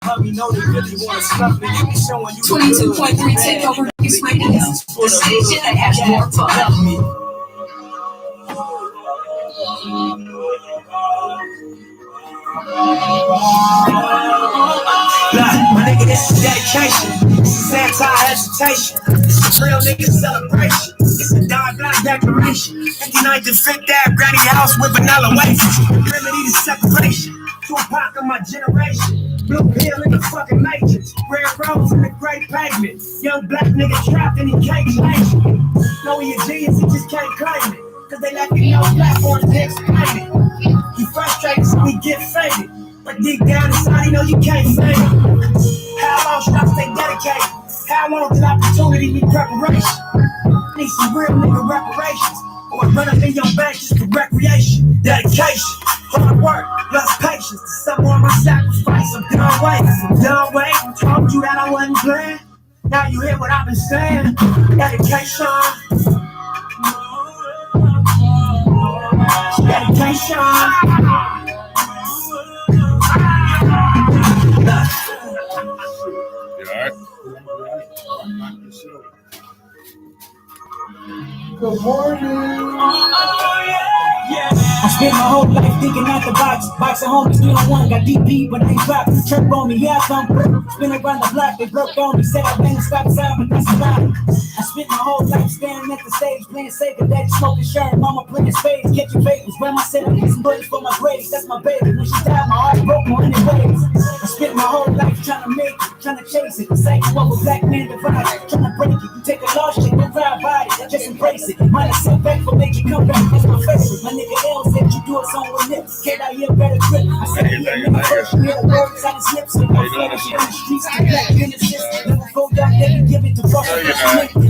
hug me, know they really wanna snuff me. You be showing you 22.3 takeover is radio. The station that has more fun. My nigga, this is dedication. This is anti-hesitation. This is real nigga celebration. It's a dark black declaration. 59th and 5th Ave, granny house with vanilla wafers. Remedy to separation. Tupac of my generation. Blue pill in the fucking matrix. Red rose in the great pavement. Young black nigga trapped in the cage nation. Know he a genius, he just can't claim it. Cause they let me know platforms to explain it. He frustrated, so we get faded. But deep down inside, you know you can't fake it. How long should I stay dedicated? How long till opportunity be preparation? Need some real nigga reparations. Or run up in your bank just for recreation. Dedication, hard work, plus patience. Some more my sacrifice. I'm done waiting. I told you that I wasn't playing. Now you hear what I've been saying. Dedication. Good morning. I spent my whole life thinking out the box. Boxing homies 3-on-1, got DP, but they dropped. Chirp on me, yeah, I come. Spin around the block, they broke on me. Said I bang and stop sign, but that's a lie. I spent my whole life standing at the stage, playing safe, and daddy smoking shirt, mama playing spades, catching vapors. Grandma said I need some bullets for my grades, that's my baby. When she died, my heart broke 100 ways. I spent my whole life trying to make it, trying to chase it. Say what was black man divide, trying to break it. You take a lost shit, don't ride by it, just embrace it. Mine is setback for major comeback, that's my favorite. My nigga L said you do it on with lips, kid out here better grip. I said yeah, first you hear the words out his lips. I feel the shit on the streets to black genesis. Never vote out there and give it to fuck.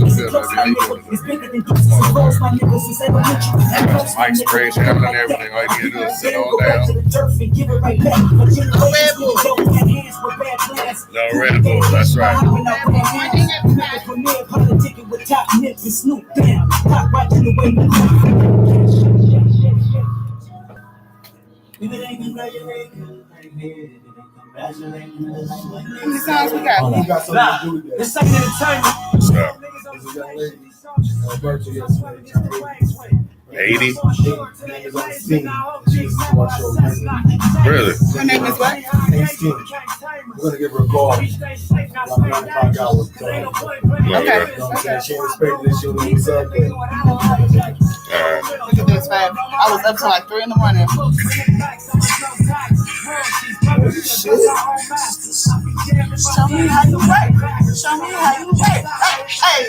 It's bigger than deuces and rolls, my niggas since elementary. Mike's crazy, having everything. All you need to do is sit all down. No Red Bull, that's right. How many songs we got? We got something to do with that. This ain't entertainment. Stop. This is a young lady. Her birthday yesterday. 80? She is on the scene. She was to our show. Really? Her name is what? 18. We're going to give her a call. About 95 hours. Okay. You know what I'm saying? She ain't respecting this. She don't know what's up. Look at this, fam. I was up till like 3 in the morning. Show me how you work. Show me how you work. Hey.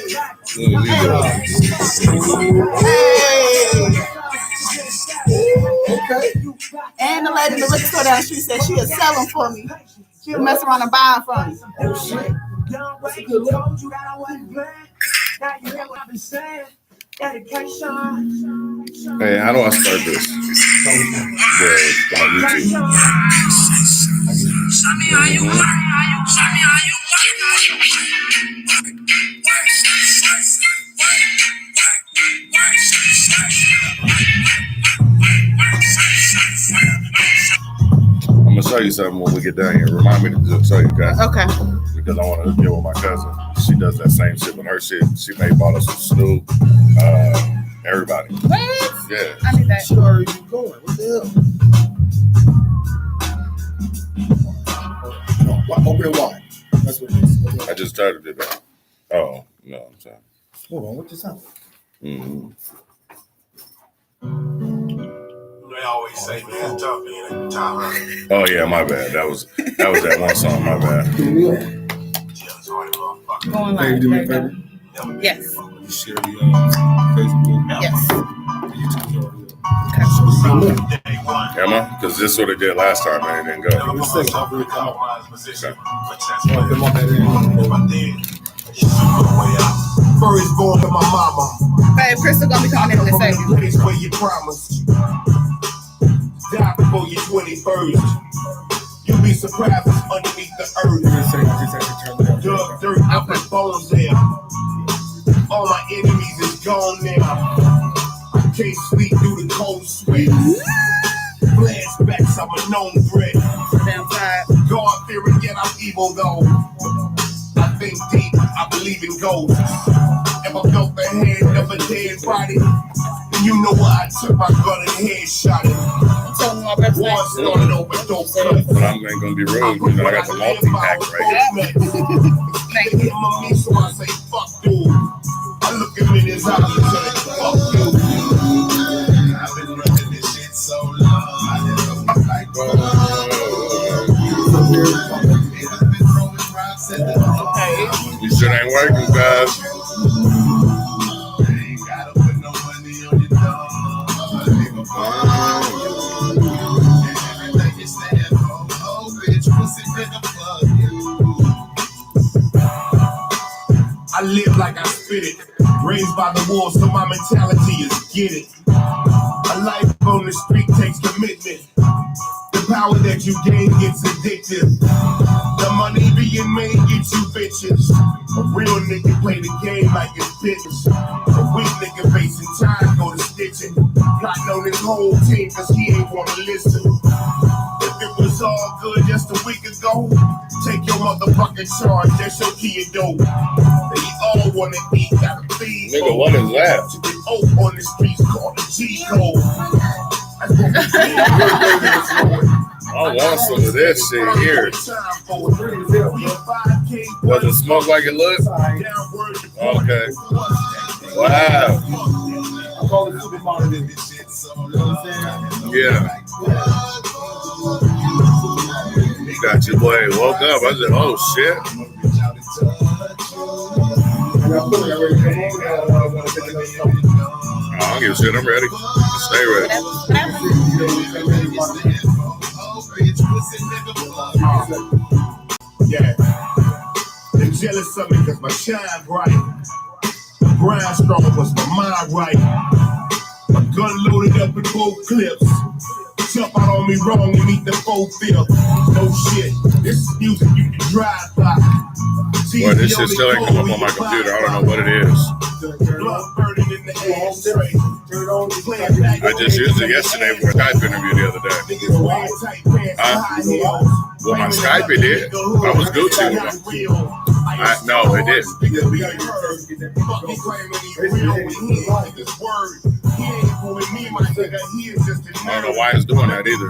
Okay. And the lady in the liquor store down the street said she would sell them for me. She would mess around and buy them for me. Oh, shit. That's a good look. Hey, how do I start this? On YouTube. Show me how you work. Show me how you I'm gonna show you something when we get down here. Remind me to show you guys. Okay. Because I want to get with my cousin. She does that same shit with her shit. She made bottles of Snoop. Everybody. What? Yeah. I need that. She already going. What the hell? No, open it wide. That's what it is. I just started it out. Oh, no, I'm sorry. Hold on, what just happened? Mm-hmm. They always say, man, it's tough being at the top. Oh yeah, my bad. That was that one song. My bad. Going Hey, live. do me a There you favor. go. Yes. You share the Facebook. Yes. Am I? Because this is what it did last time and it didn't go. Let's take it. I'll really come up. Okay. Come on, baby. First born to my mama. Babe, Crystal gonna be coming in in a second. Place where you promised. Die before your 21st. You'll be surprised what's underneath the earth. Dug dirt, I put bones there. All my enemies is gone now. Can't sleep through the cold sweat. Flashbacks, I'm a known threat. Damn tired. God fearing, yet I'm evil though. I think deep, I believe in ghosts. If I felt the hand of a dead body, then you know why I took my gun and headshot it. War started overdose. But I'm not gonna be rude. You know, I got the multi-pack right here. Hit my knee, so I say, fuck dude. I look him in his eyes and say, fuck you. I've been running this shit so long. I didn't know like, You shit ain't working, guys. ain't gotta put no money on your dog. Everything you stand for, oh bitch, pussy nigga, fuck you. I live like I spit it. Raised by the wolves, so my mentality is get it. A life on the street takes commitment. The power that you gain gets addictive. The money being made gets you bitches. A real nigga play the game like it's business. A weak nigga facing time go to stitching. Plotting on his whole team cause he ain't wanna listen. If it was all good just a week ago, take your motherfucking charge, that's your key and dope. They all wanna eat, gotta feed. Nigga, what is that? To get old on the streets called the G code. That's what we did. I want some of this shit here. Does it smoke like it looks? Okay. Wow. I call it supermodel. Yeah. You got your boy woke up. I said, oh shit. I don't give a shit. I'm ready. Stay ready. Yeah. They're jealous of me because my shine bright. My grind strong was my mind right. My gun loaded up in both clips. Jump out on me wrong and meet the 4-5. No shit. This is music you can drive by. Boy, this shit still ain't come up on my computer. I don't know what it is. Blood burning in the ashtray. I just used it yesterday for a Skype interview the other day. Well, my Skype it did. I was Gucci with him. No, it didn't. I don't know why it's doing that either.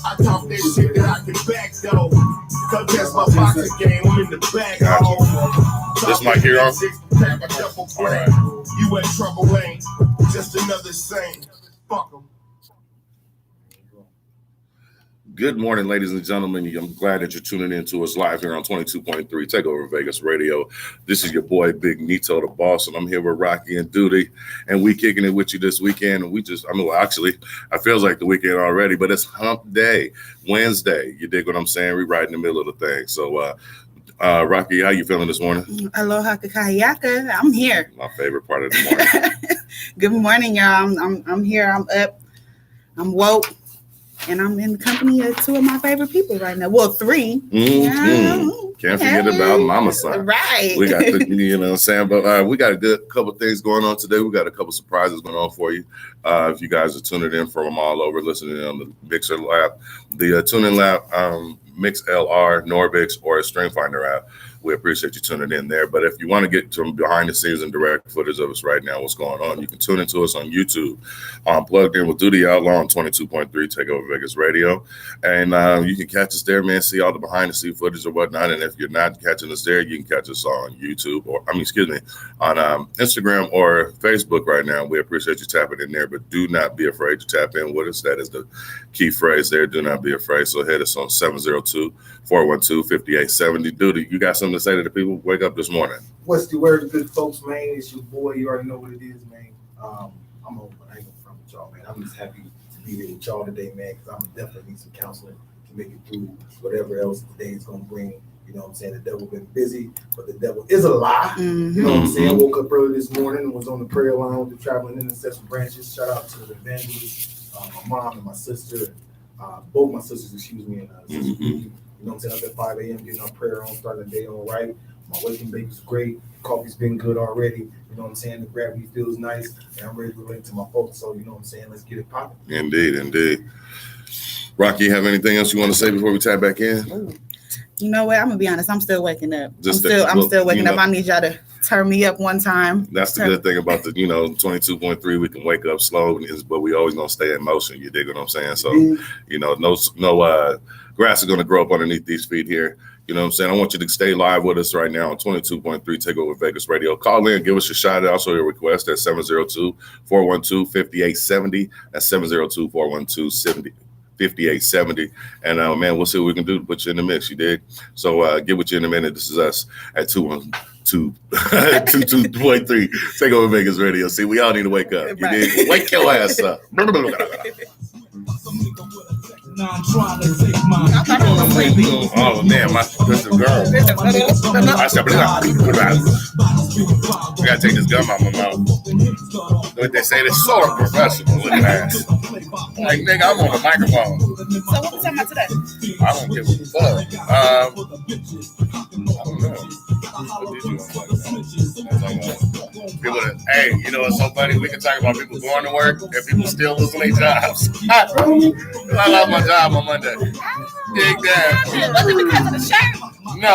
I talk that shit that I can back though. Cause that's my boxing game. I'm in the back. Gotcha. This mic here on? Alright. You in trouble, ain't just another saint. Fuck 'em. Good morning, ladies and gentlemen. I'm glad that you're tuning in to us live here on 22.3 Takeover Vegas Radio. This is your boy, Big NITO, the boss, and I'm here with Rocky and Doodie, and we kicking it with you this weekend. And actually, it feels like the weekend already, but it's hump day, Wednesday. You dig what I'm saying? We're right in the middle of the thing. So, Rocky, how you feeling this morning? Aloha kakayaka. I'm here. My favorite part of the morning. Good morning, y'all. I'm here. I'm up. I'm woke. And I'm in the company of two of my favorite people right now. Well, three. Mm-hmm. Can't forget about Mama Son. Right. We got, you know what I'm saying? But we got a good couple of things going on today. We got a couple surprises going on for you. If you guys are tuning in from all over, listening on the Mixer Lab, the TuneIn Lab, MixLR, Norbix, or a StreamFinder app. We appreciate you tuning in there. But if you want to get some behind the scenes and direct footage of us right now, what's going on, you can tune into us on YouTube. Plugged in with Doodie Outlaw on 22.3 Takeover Vegas Radio. And you can catch us there, man, see all the behind the scene footage or whatnot. And if you're not catching us there, you can catch us on YouTube on Instagram or Facebook right now. We appreciate you tapping in there, but do not be afraid to tap in with us. That is the key phrase there. Do not be afraid. So hit us on 702-412-5870. Doodie, you got something to say to the people? Wake up this morning. What's the word, good folks, man? It's your boy. You already know what it is, man. I'm home, but I ain't gonna front with y'all, man. I'm just happy to be here with y'all today, man, because I'm definitely need some counseling to make it through whatever else the day is gonna bring. You know what I'm saying? The devil been busy, but the devil is a lie. Mm-hmm. You know what I'm saying? I woke up early this morning and was on the prayer line with the traveling intercessor branches. Shout out to the evangelists, my mom and my sister, both my sisters, excuse me, and Sister Vicky. You know what I'm saying? Up at 5 a.m. getting our prayer on, starting the day all right. My waking baby's great. Coffee's been good already. You know what I'm saying? The gravity feels nice. And I'm ready to relate to my folks. So, you know what I'm saying? Let's get it popping. Indeed. Rocky, you have anything else you want to say before we tap back in? Ooh. You know what? I'm gonna be honest. I'm still waking up. I'm Just still waking up. I need y'all to turn me up one time. That's the good thing about the 22.3. We can wake up slow, but we always gonna stay in motion. You dig what I'm saying? So no grass is gonna grow up underneath these feet here. You know what I'm saying? I want you to stay live with us right now on 22.3 Takeover Vegas Radio. Call in, give us your shot, also your request at 702-412-5870. That's 702-412-5870. And man, we'll see what we can do to put you in the mix. You dig? So get with you in a minute. This is us at 22.3 Takeover Vegas Radio. See, we all need to wake up. You dig? Wake your ass up. Now I'm trying to take my Oh man, my sister girl. I said, we gotta take this gum out my mouth. What they say, it's sort of professional. Look at that. Like, nigga, I'm on the microphone. So what we talking about today? I don't give a fuck. I don't know. People that, hey, you know what's so funny? We can talk about people going to work and people still losing their jobs. I lost my job on Monday. Dig that. Was it because of the shirt? No.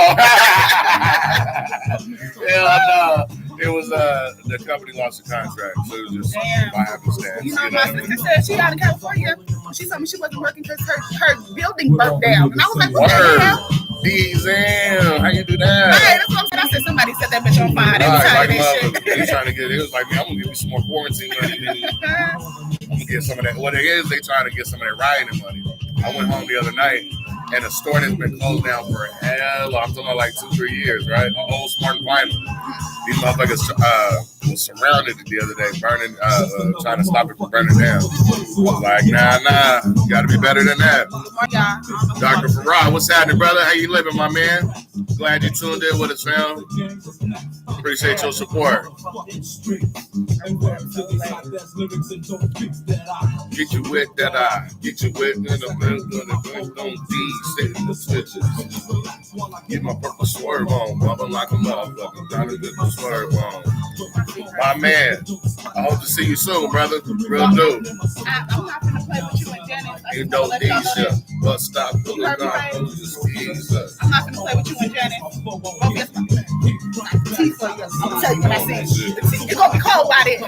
Hell no. It was the company lost a contract, so it was just by happenstance. You know, my sister said she out in California. She told me she wasn't working because her building burnt down. And I was like, what the hell? Damn, how you do that? Hey, that's what I'm saying. I said somebody set that bitch on fire. They was tired of that shit. He's trying to get it. It was like, man, I'm gonna give you some more quarantine money. I'm gonna get some of that. What it is, they trying to get some of that rioting money. I went home the other night, and a store that's been closed down for hell, I'm talking about like 2-3 years, right? An old Smart and Final. These motherfuckers was surrounded the other day, burning, trying to stop it from burning down. I was like, nah, you gotta be better than that. Dr. Farad, what's happening, brother? How you living, my man? Glad you tuned in with us, fam. Appreciate your support. Get you with that eye. Get you with in the middle of the don't sitting in the switches. Get my purple swerve on. Bubble like a motherfucker. Gotta get the swerve on. My man, I hope to see you soon, brother. Real dude. I'm not gonna play with you and Janet. You know these shit. But stop pulling down those skis up. I'm not gonna play with you and Janet. I'll tell you what I said. It's gonna be cold by then.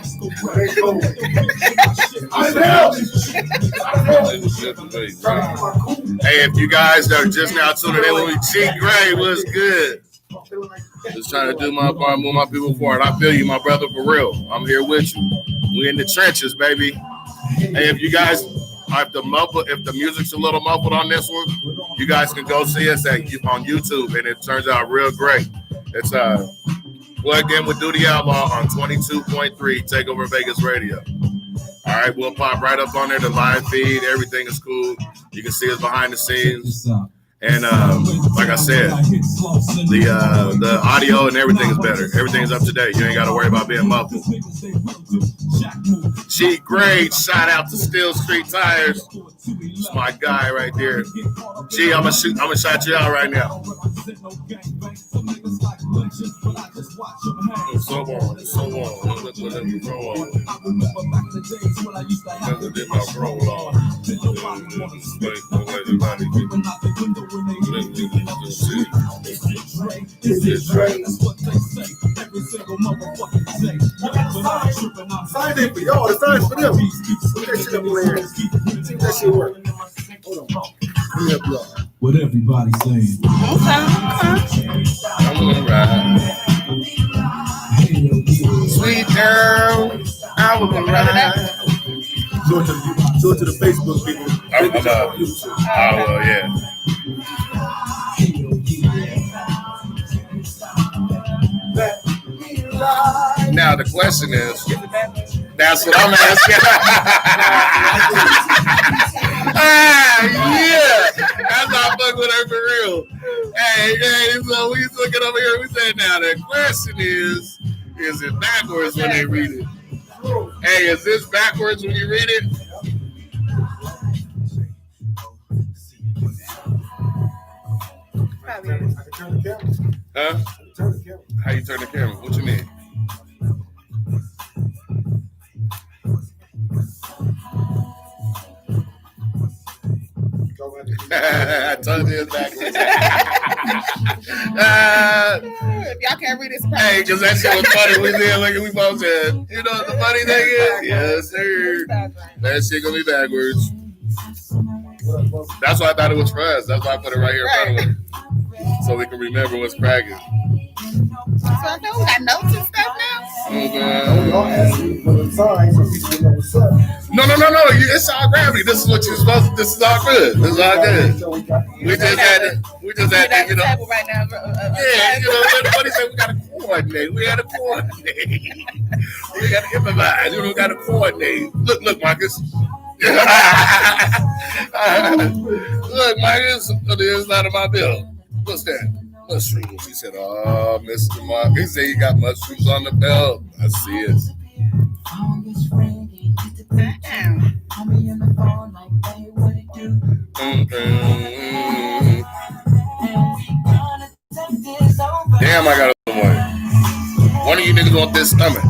Hey, if you guys are just now tuning in with me, G Gray, what's good? Just trying to do my part, move my people forward. I feel you, my brother, for real. I'm here with you. We in the trenches, baby. Hey, if you guys, if the music's a little muffled on this one, you guys can go see us on YouTube, and it turns out real great. It's plugged in with Doodie Outlaw on 22.3 Takeover Vegas Radio. All right, we'll pop right up on there. The live feed, everything is cool. You can see us behind the scenes. And like I said, the audio and everything is better. Everything's up to date. You ain't got to worry about being muffled. G Grade, shout out to Steel Street Tires. It's my guy right there. G, I'm gonna shout you out right now. So on. Let me throw on. Never did my roll on. Sign in for y'all. The sign's for them. Put that shit up there. See if that shit work. Hold on. Let me help y'all. What everybody's saying. I'm gonna ride. Sweet girl, I was gonna ride. Show it to the Facebook people. Yeah. Now the question is, that's what I'm asking. Yeah, that's how I fuck with her for real. Hey, so we took it over here. We said, now the question is it backwards when they read it? Hey, is this backwards when you read it? I can turn the camera. Huh? How you turn the camera? What you mean? I told you it's backwards. If y'all can't read this, Hey, because that shit was funny. We did. Look, we both said, you know what the funny thing is? Yes, sir. That shit gonna be backwards. That's why I thought it was for us. That's why I put it right here in front of us. So we can remember what's cracking. So I know we got notes and stuff now. Y'all ask me for the sign so people know what's up. No. It's all gravity. This is what you're supposed to. This is all good. This is all good. We just had to, you know. Table right now. Yeah, you know, everybody said we got to coordinate. We had to coordinate. We got to improvise. You know, we got to coordinate. Look, Marcus. Look, Marcus, it's not in my bill. What's that? Mushrooms. He said, oh, Mr. Mark. He said he got mushrooms on the belt. I see it. Damn, I got a one. One of you niggas want this stomach.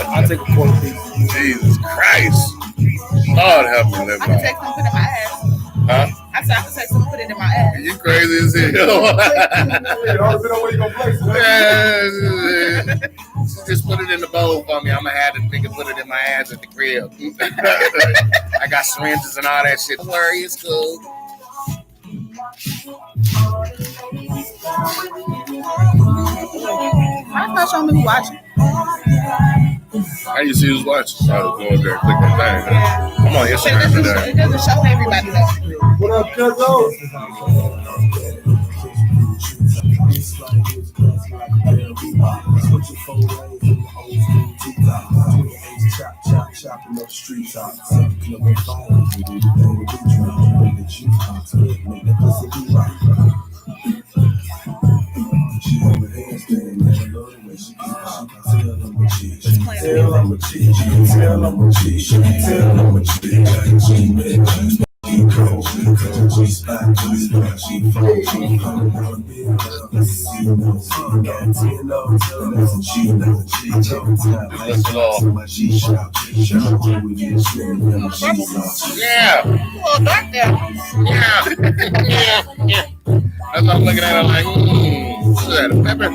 I'll take a quarter piece. Jesus Christ. Lord help me live I can take some, put it in my ass. Huh? I said I can take some, put it in my ass. You crazy as hell. Just put it in the bowl for me. I'm gonna have the nigga put it in my ass at the crib. I got syringes and all that shit. Don't worry, it's cool. I thought y'all knew watching. How you see who's watching? I was going there and click that thing. Huh? I'm on Instagram today. It doesn't show everybody though. What up, Cuzzo? Yeah. Oh, dark there. Yeah. That's what I'm looking at. I'm like, what's that? A pepper?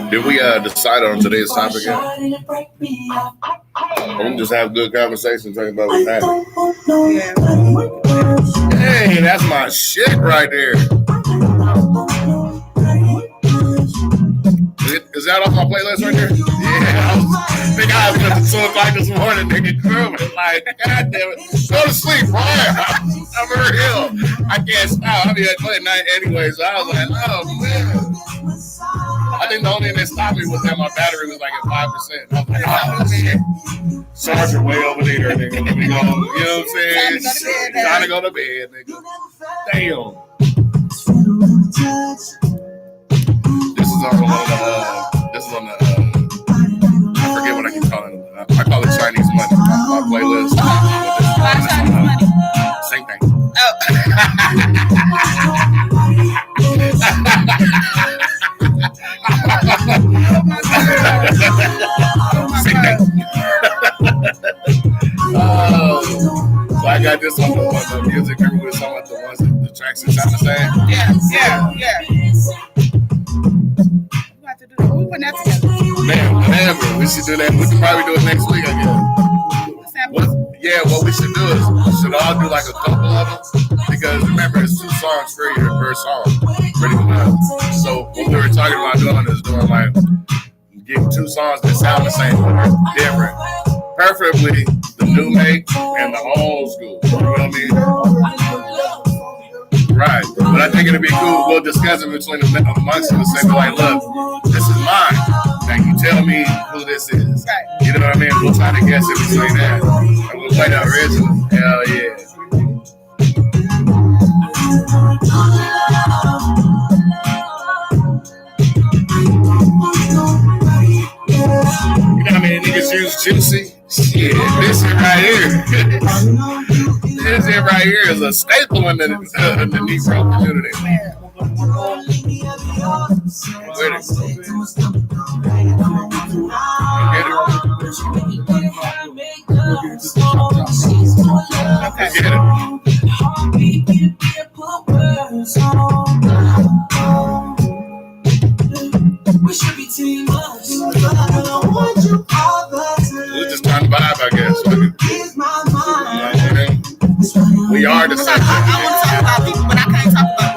Did we decide on today's topic yet? Or we just have good conversation talking about what's happening? Hey, that's my shit right there. Is that off my playlist right there? Yeah. I think I was at 2 o'clock this morning, nigga, grooving. Like, God damn it. Go to sleep, bro. I'm for real. I can't stop. I'll be at play at night anyway, so I was like, oh, man. I think the only thing that stopped me was that my battery was like at 5%. I was like, oh, shit. Charger way over there, nigga. Let me go. You know what I'm saying? Time to go to bed, nigga. Damn. This is on the I forget what I keep calling it. I call it Chinese money. My playlist. Chinese money. Same thing. Oh. Same thing. So I got this on the music. Remember with some of the ones that the tracks that sound the same? Yeah. We putting that together. Man, whatever. We should do that. We should probably do it next week, I guess. What we should do is we should all do like a couple of them. Because remember, it's 2 songs per song. Pretty much. So what we were talking about doing is doing like getting 2 songs that sound the same but are different. Preferably the new make and the old school. You know what I mean? Right. But I think it'd be cool. We'll discuss it between amongst us and say, like, look, this is mine. Now you tell me who this is. You know what I mean? We'll try to guess it between that. And we'll play the original. Hell yeah. You know what I mean? Niggas use Juicy. Shit, this shit right here. This shit right here is a staple in the Negro community. Wait a minute. Get it. We should be teammates. I want you all the time. We're just trying to vibe, I guess. Here's my mind. We are the same. I want to talk about people, but I can't talk about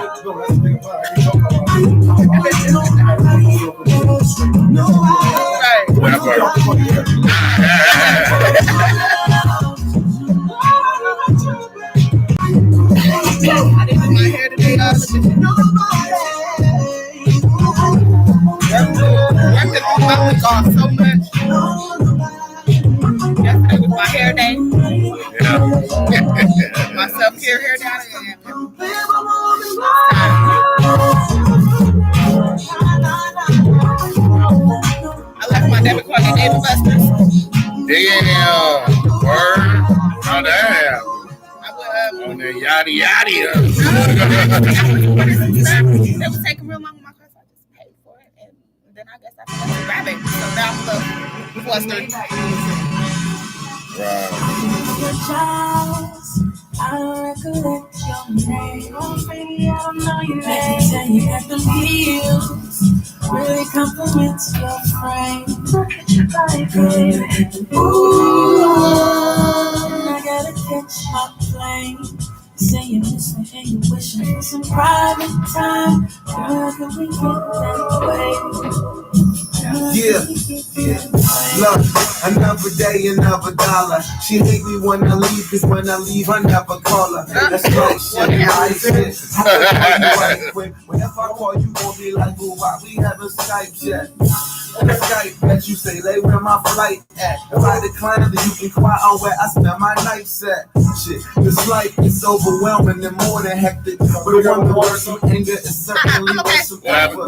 I did my hair today. I took my week off so much. Yesterday was my hair day. Yeah. My self-care hair day. I left my debit card at David Buster's. Damn. Word. Oh, damn. On that yada yada. They was taking real long on my car, so I just paid for it, and then I guess I forgot to grab it. So now I'm a little flustered. Right. I recollect your name. Oh, baby, I don't know your name. Tell you that the heels really compliments your frame. Look at your body, baby. Ooh, I gotta catch my plane. Say you miss me and you wishing for some private time. Girl, can we get that way? Yeah. Look, another day, another dollar. She hate me when I leave, cause when I leave, I never call her. That's right shit, right shit. I right quick. Whenever I call you, gon' be like, boo, why we have a Skype chat? The Skype that you say, lay where my flight at. If I decline, then you can quiet on where I spend my nights at. Shit, this life is overwhelming and more than hectic. But one the worst of anger is certainly worse of ever.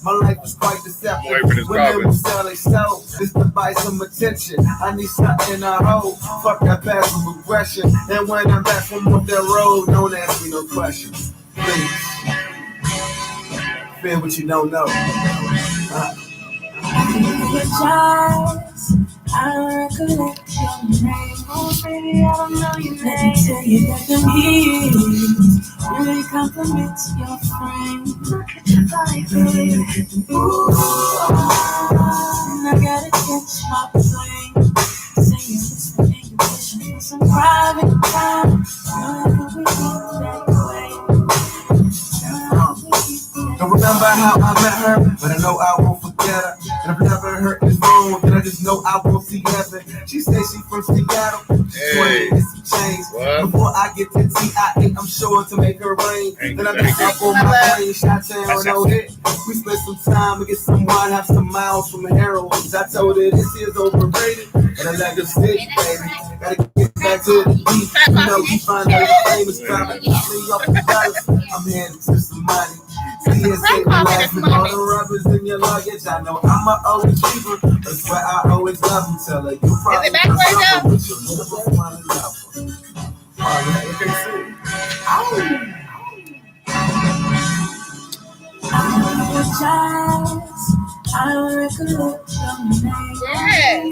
My life is quite deceptive. Women will sell they sell. This to buy some attention. I need something I hold. Fuck that passive aggression. And when I'm back from up that road, don't ask me no questions. Please. Feel what you don't know. I recollect your name. Oh, baby, I don't know your name. Let me tell you that the heels really compliments your frame. Look at your body, baby. Ooh, and I gotta catch my plane. Say you listen and you wishing for some private time. Girl, can we get that way? Don't remember how I met her, but I know I won't forget her. And I've never heard this wrong, then I just know I won't see heaven. She says she from Seattle, she's wanting to get some change. Before I get to TIA, I'm sure to make her rain. Then I pick up on my brain, shot down, no hit. We spent some time to get some wine, have some miles from heroin. I told her this is overrated, and I let her sit, baby. Gotta get back to the beat. You know, we find out famous driving me off the Dallas. I'm headed to some money. See you say my life and all the rubbers in your luggage. I know I'ma always keep her. That's why I always love you. Tell her you probably back right now? but you'll never find a love. All right, you can see. I recollect your name. Yes.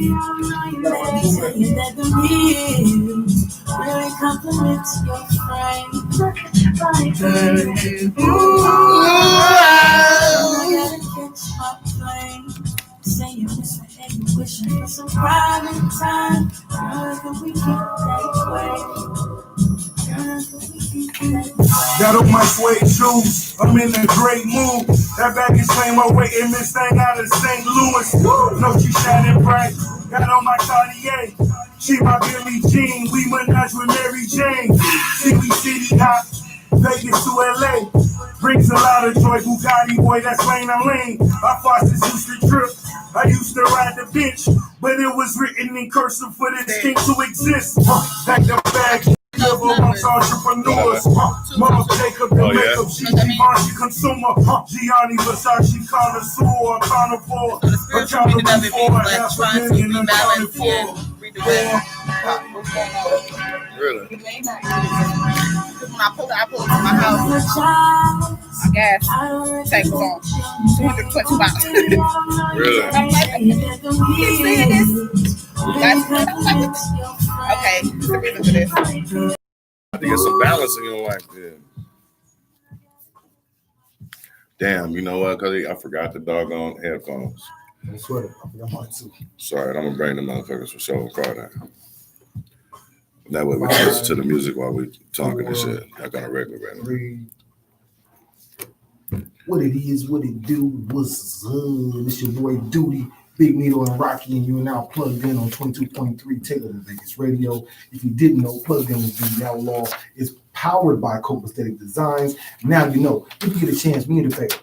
Let me tell you that the heels really compliments your frame. Look at your body, baby. Ooh, I gotta catch my plane. Say you miss me and you wishing for some private time. Girl, can we get that way? Got on my suede shoes, I'm in a great mood. That baggage claim my weight in this thing out of St. Louis. No, she shining bright. Got on my Cartier. She my Billie Jean. We menage with Mary Jane. See, we city hop. Vegas to LA. Brings a lot of joy. Bugatti boy, that's lane on lane. My faucets used to drip. I used to ride the bench, but it was written in cursive for this thing to exist. Back the bag. amongst entrepreneurs. Mom, Jacob, the makeup, Gigi, Bonchi, consumer. Gianni, Versace, connoisseur, carnivore. Accountable for half a million accounted for. Really? When I pull it to my house, my gas tank was on $220. Really? I'm like, you seeing this? Okay, there's a reason for this. I think it's some balance in your life, yeah. Damn, you know what? Cause I forgot the doggone headphones. Don't sweat it. I forgot mine too. Sorry, I'm gonna bring the motherfuckers for show on Friday. That way we can listen to the music while we talking and shit. Like on a regular basis. What it is, what it do, what's up? It's your boy Doodie, Big NITO and Rocky, and you are now plugged in on 22.3 Takeover Vegas Radio. If you didn't know, Plugged In with Doodie Outlaw is powered by Copaesthetic Designs. Now you know. If you get a chance, me and a favor.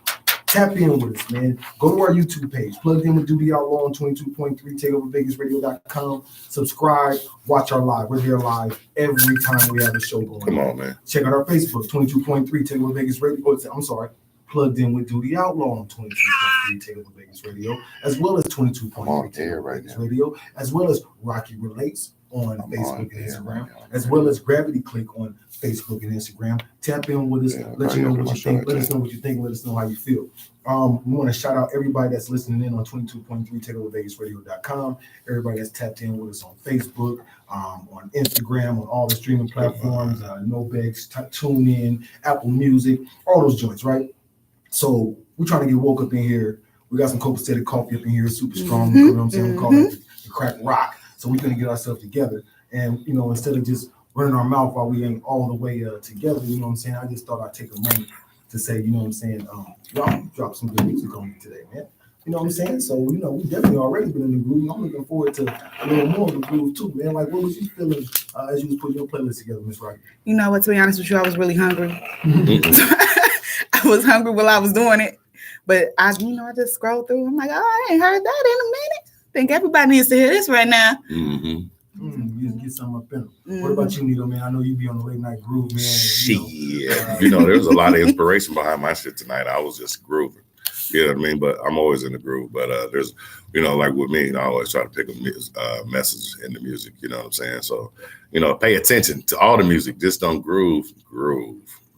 Tap in with us, man. Go to our YouTube page, Plugged In with Doodie Outlaw on 22.3 TakeoverVegasRadio.com. Subscribe, watch our live. We're here live every time we have a show going on. Come on, man. Check out our Facebook, 22.3 Takeover Vegas Radio. I'm sorry, Plugged In with Doodie Outlaw on 22.3 Takeover Vegas Radio, as well as 22.3 Takeover Vegas Radio, as well as Rocky Relates on Facebook and Instagram, as well as Gravity Click on Facebook and Instagram. Tap in with us, let you know what you think, let us know what you think, let us know how you feel. We want to shout out everybody that's listening in on 22.3 TakeoverVegasRadio.com, everybody that's tapped in with us on Facebook, on Instagram, on all the streaming platforms, NoBex, TuneIn, Apple Music, all those joints, right? So we're trying to get woke up in here. We got some copacetic coffee up in here, super strong. You know what I'm saying? We call it the crack rock. So we're gonna get ourselves together, and you know, instead of just running our mouth while we ain't all the way together, you know what I'm saying? I just thought I'd take a moment to say, you know what I'm saying? Y'all drop some good music on me today, man. You know what I'm saying? So you know, we definitely already been in the groove. I'm looking forward to a little more of the groove too, man. Like, what was you feeling as you was putting your playlist together, Miss Rocky? You know what? To be honest with you, I was really hungry. I was hungry while I was doing it, but I just scrolled through. I'm like, oh, I ain't heard that in a minute. Think everybody needs to hear this right now. You just get something up in them. What about you, NITO, man? I know you be on the late night groove, man. You know, there's a lot of inspiration behind my shit tonight. I was just grooving. You know what I mean? But I'm always in the groove. But there's, you know, like with me, I always try to pick a message in the music. You know what I'm saying? So, you know, pay attention to all the music. Just don't groove.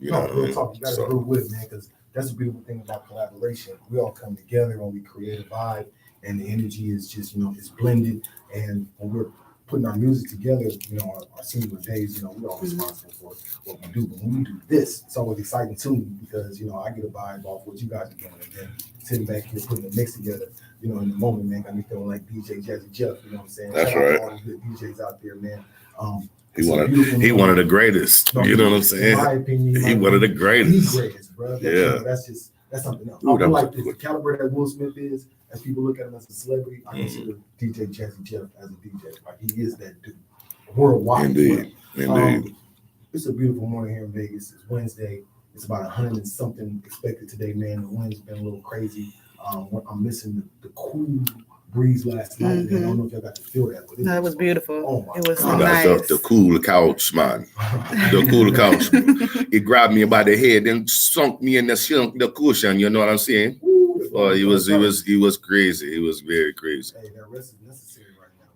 You know what I mean? Talk. You got to groove with it, man, because that's the beautiful thing about collaboration. We all come together when we create a vibe, and the energy is just, you know, it's blended. And when we're putting our music together, you know, our singular days, you know, we're all responsible for what we do. But when we do this, it's always exciting to me because, you know, I get a vibe off what you guys are doing. And then sitting back here putting the mix together, you know, in the moment, man, got me feeling like DJ Jazzy Jeff, you know what I'm saying? That's Shout right. out to all the good DJs out there, man. He one of the greatest. You know what I'm saying? In my opinion, he one of the greatest. The greatest, bro. Yeah. That's something else. Ooh, I feel like cool. the caliber that Will Smith is, as people look at him as a celebrity, I consider DJ Jazzy Jeff as a DJ. Like, he is that dude worldwide. Indeed. It's a beautiful morning here in Vegas. It's Wednesday. It's about 100 and something expected today, man. The wind's been a little crazy. I'm missing the cool breeze last night, man. I don't know if y'all got to feel that. But No, it was beautiful. Oh my it was God. nice. The cool couch, man. The cool couch. He grabbed me by the head and sunk me in the cushion. You know what I'm saying? Oh, he was crazy. He was very crazy. Hey, that rest is necessary right now,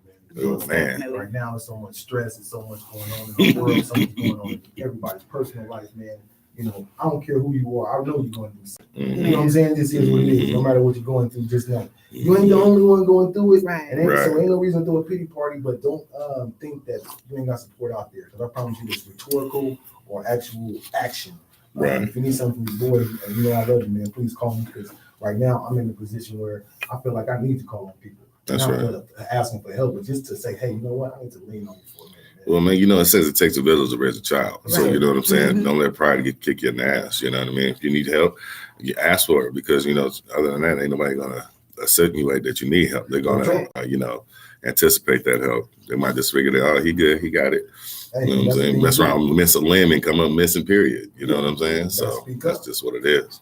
man. Oh, man. Right now, there's so much stress. There's so much going on in the world. So much going on in everybody's personal life, man. You know, I don't care who you are. I know you're going through something. You know what I'm saying? This is what it is. No matter what you're going through, just know you ain't the only one going through it. Right. So ain't no reason to throw a pity party, but don't think that you ain't got support out there. Because I promise you, it's rhetorical or actual action. Right. If you need something from your boy, and you know I love you, man, please call me, because right now I'm in a position where I feel like I need to call on people. That's not right. to ask them for help, but just to say, hey, you know what? I need to lean on you for a minute. Well, man, you know, it says it takes a village to raise a child. So, you know what I'm saying? Mm-hmm. Don't let pride kick you in the ass. You know what I mean? If you need help, you ask for it, because, you know, other than that, ain't nobody going to insinuate that you need help. They're going to, you know, anticipate that help. They might just figure that, oh, he good, he got it. Hey, you know what I'm saying? Mess around, miss a limb and come up missing, period. You know what I'm saying? So that's just what it is.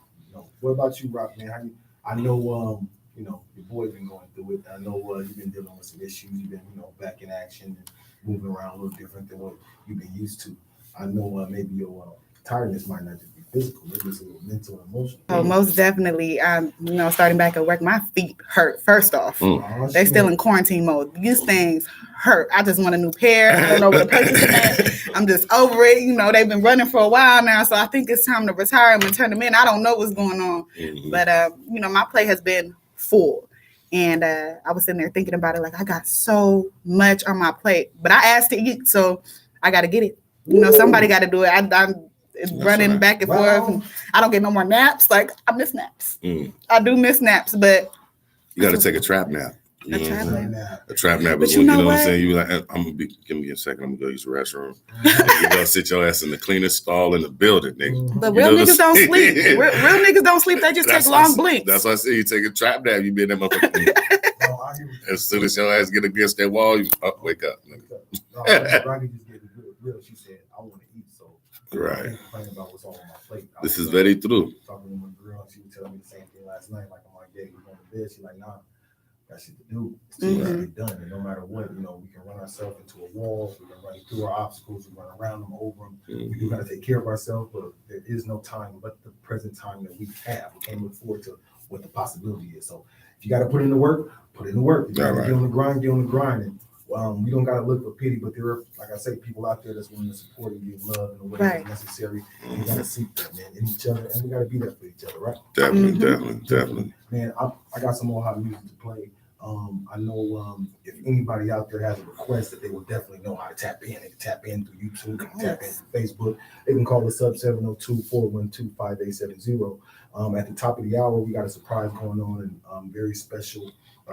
What about you, Rock, man? I know, you know, your boy's been going through it. I know you've been dealing with some issues. You've been, you know, back in action and moving around a little different than what you've been used to. I know maybe your tiredness might not just be physical, maybe it's a little mental and emotional. Oh, most definitely. Starting back at work, my feet hurt. First off, they still in quarantine mode. These things hurt. I just want a new pair. I don't know what a purchase is. I'm just over it. They've been running for a while now, so I think it's time to retire them and turn them in. I don't know what's going on, but my plate has been full. And I was sitting there thinking about it, like I got so much on my plate, but I asked to eat, so I got to get it. Somebody got to do it. I'm running back and forth. I don't get no more naps. Like I miss naps. I do miss naps, but you got to take a trap nap. A trap nap. A trap nap is when, what I'm saying? You like, give me a second. I'm gonna go use the restroom. You gotta sit your ass in the cleanest stall in the building, nigga. But real niggas don't sleep. Real niggas don't sleep. They just take long blinks. That's what I say. You take a trap nap. You be in that motherfucker. As soon as your ass get against that wall, you wake up. Ronnie just gave it real. She said, "I want to eat." So right. I can't complain about what's on my plate. This is very true. Talking to my girl, she was telling me the same thing last night. Like I'm like, "Yeah, you going to bed?" She's like, "Nah." Got shit to do. It's too much to be done. And no matter what, we can run ourselves into a wall. We can run through our obstacles. We run around them, over them. We do got to take care of ourselves, but there is no time but the present time that we have. We can't look forward to what the possibility is. So if you got to put in the work, put in the work. You got to get on the grind, get on the grind. And we don't got to look for pity, but there are, like I say, people out there that's willing to support and give love in the way that's necessary. And we got to seek that, man, in each other, and we got to be there for each other, right? Definitely. Man, I got some more hot music to play. I know if anybody out there has a request that they will definitely know how to tap in. They can tap in through YouTube, they can tap in through Facebook. They can call us up 702-412-5870. At the top of the hour, we got a surprise going on and very special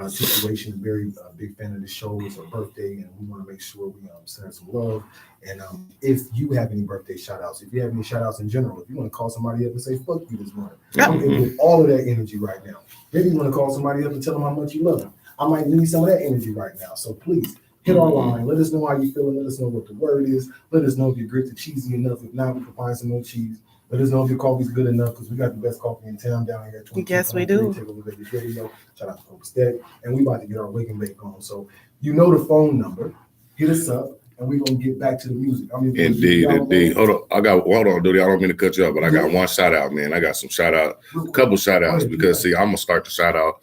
situation. Very big fan of the show. It's her birthday, and we want to make sure we send her some love. And if you have any birthday shout outs, if you have any shout outs in general, if you want to call somebody up and say fuck you this morning, I'm with all of that energy right now. Maybe you want to call somebody up and tell them how much you love them. I might need some of that energy right now. So please hit our line. Let us know how you feeling. Let us know what the word is. Let us know if your grits are cheesy enough. If not, we can find some more cheese. Let us know if your coffee's good enough, because we got the best coffee in town down here. Yes, we do. Take over the video. Shout out to Copastetic. And we about to get our wake and bake on. So you know the phone number. Hit us up, and we're gonna get back to the music. Indeed. Hold on, Doodie. I don't mean to cut you up, but I got one shout out, man. I got some shout out, a couple shout outs, because see, I'm gonna start the shout out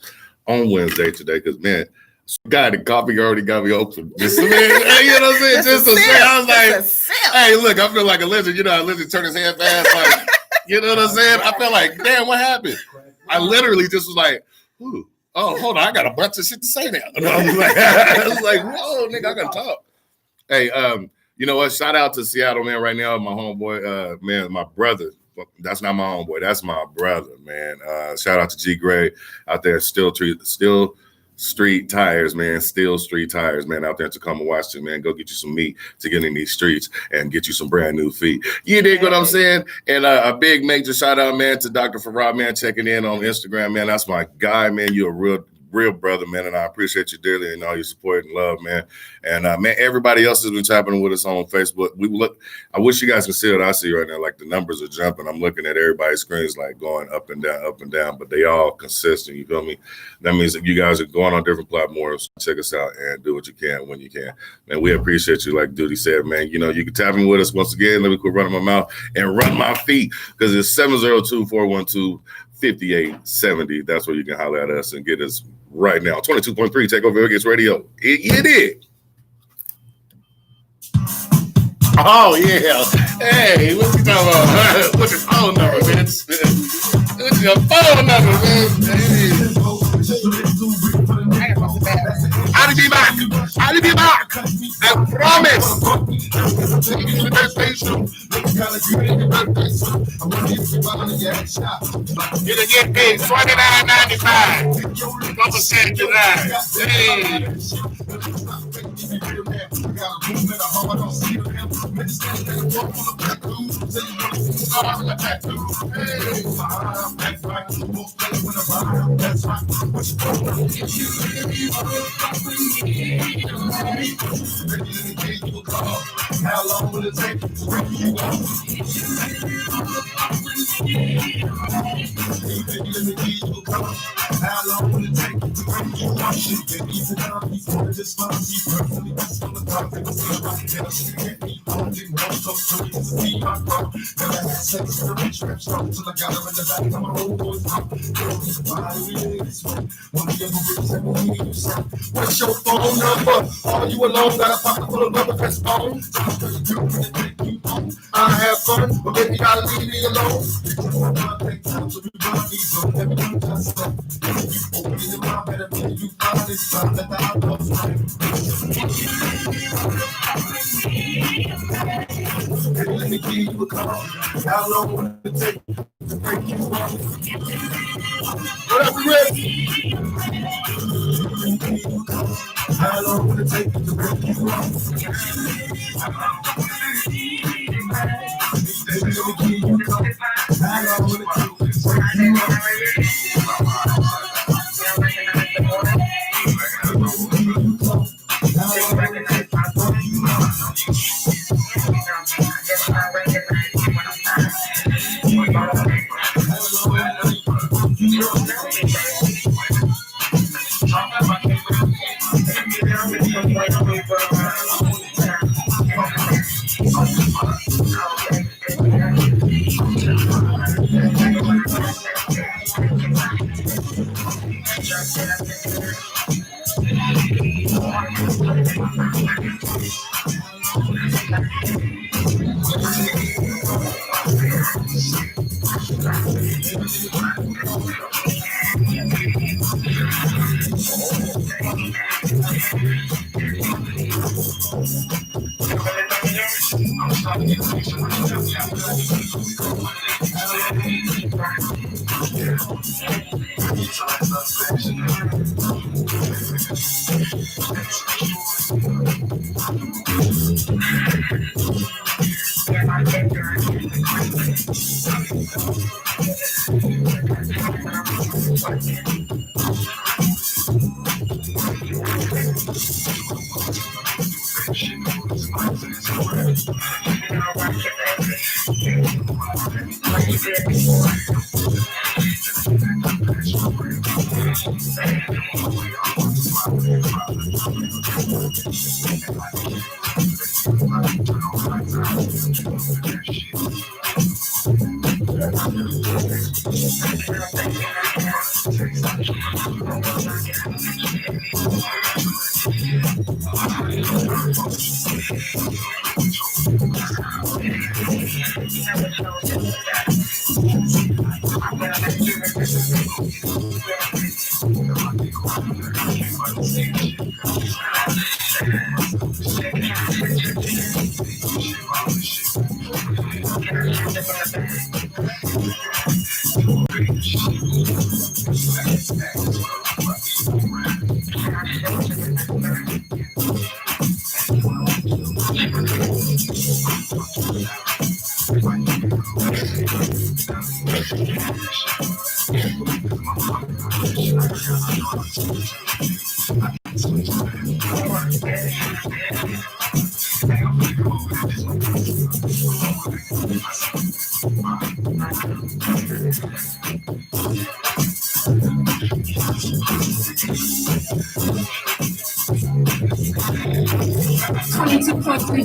on Wednesday today, because man, God, the coffee already got me open. Just, man, you know what I'm saying? Just to say, I was like, hey, look, I feel like a lizard. You know, a lizard turn his head fast, like, you know what I'm saying? I felt like, damn, what happened? I literally just was like, ooh, oh, hold on, I got a bunch of shit to say now. And I was like, whoa, nigga, I gotta talk. Hey, you know what? Shout out to Seattle, man, right now. My homeboy, man, my brother. That's not my homeboy. That's my brother, man. Shout out to G Gray out there, Still Street Tires, man. Still Street Tires, man, out there in Tacoma, Washington, man. Go get you some meat to get in these streets and get you some brand new feet. You dig what I'm saying? And a big major shout out, man, to Dr. Farad, man, checking in on Instagram, man. That's my guy, man. You're a real brother, man, and I appreciate you dearly and all your support and love, man. And man, everybody else has been tapping with us on Facebook. I wish you guys could see what I see right now. Like the numbers are jumping. I'm looking at everybody's screens like going up and down, but they all consistent. You feel me? That means that you guys are going on different platforms. Check us out and do what you can when you can. Man, we appreciate you. Like Doodie said, man, you know, you can tap in with us once again. Let me quit running my mouth and run my feet, because it's 702-412-5870. That's where you can holler at us and get us right now. 22.3 Take Over Vegas Radio. You did. Oh, yeah. Hey, what you talking about? What's your phone number, man? What's your phone number, man? I'll be back. I promise. You're going to get paid $29.95. What percent to that? Hey. How long will it take to bring you up? Let me give you a call. How long will it take to bring you one shit? Baby, it's an arm, he's one of this fun. He's personally just on the top. They can see my tell. Can't be home, didn't want so free to see my phone. Never had sex with a rich rap strong till I got her in the back of my old boy's mouth. Girl, why are we this way? One of your bitches that we need you some. What's your phone number? Are you alone? Got a pocket full of rubber that's bone. I have fun, but baby, gotta leave me alone. Take time to remind me of everything just said. Open your mind, better be you find this time that I was right. Baby, let me give you a call. How long will it take to break you off? What up, we ready? How long will it take to break you off? Baby, let me give you a call. How long will it take to break you off?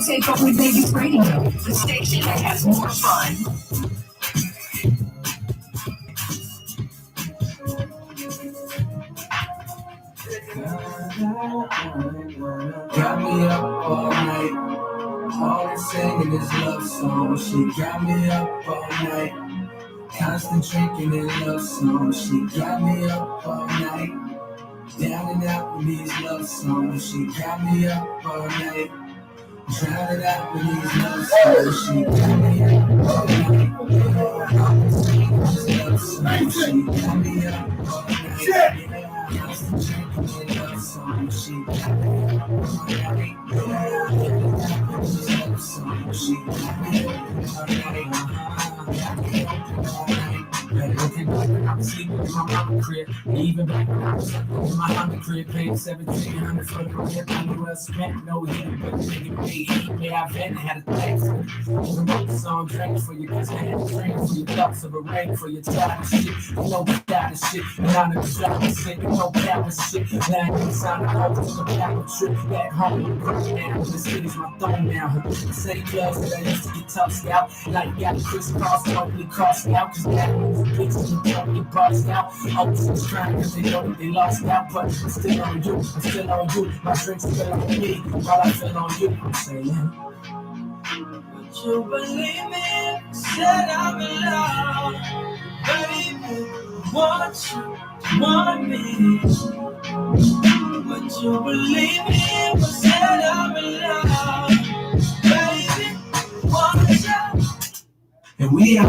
Take over Vegas Radio, the station that has more fun. Got me up all night, always singing this love song. She got me up all night, constant drinking this love song. She got me up all night, down and out with these love songs. She got me up all night, drowning out with these love songs. She got me up all night, always singing this love song. She got me up all night. She got me up all night. She got me up all night. I was sleeping in my mama crib. Even back when I was in my Honda crib, paying $1,700 for the crib. I knew well spent, no heat, but the nigga paid heat. Made I vent and had a thanks. Even wrote the song, drank for you, cause I had a drink for your thoughts of a rain for your child shit. You know the style shit, and I know the job is sick, you know power shit. Now I sound like I was on a power trip back home. Now the city's my thumb now. The city clubs that I used to get tossed out. Like got crisscross, totally crossed out. Cause now bitches and don't get bossed out. Always trying cause they know that they lost out. But I'm still on you, I'm still on you. My drinks still on me, while I feel on you. I'm saying, would you believe me? Said I'm in love. Baby, want you, want me. Would you believe me? Said I'm in love. Baby, want you. And we are.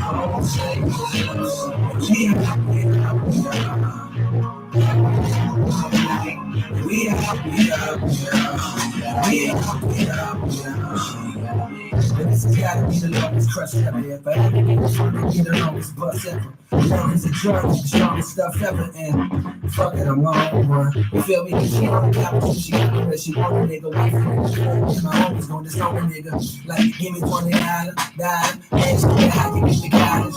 I won't say This has gotta be the longest crush ever. If I ever get the longest bus ever. Love is a drug, the strongest stuff ever. And fuck it, I'm on one. You feel me? She don't got what she got where she want a nigga wife. And my homies gon' disown a nigga. Like, give me $20, and she get how you get the guys.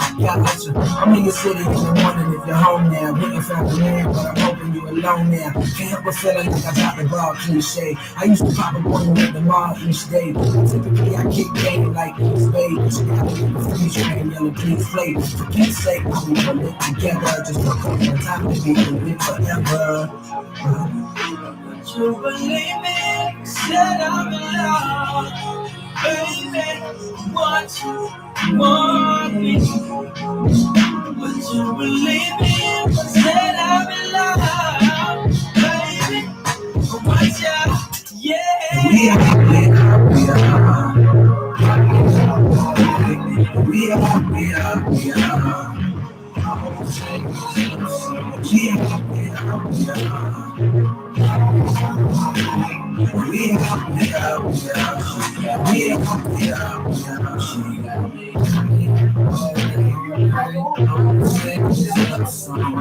I'm in your city in the morning if you're home now. Waiting for the man, but I'm hoping you alone now. Can't help but feeling like I got the ball cliche. I used to pop a one at the mall each day. Typically I kick game like spade. She got me in the free train, yelling please play. For Pete's sake, we put it together. Just look up the time to be with it forever. Would you believe me? Said I'm in love. Baby, want you, want me. Would you believe me? Said I'm in love. Baby, want you, yeah. We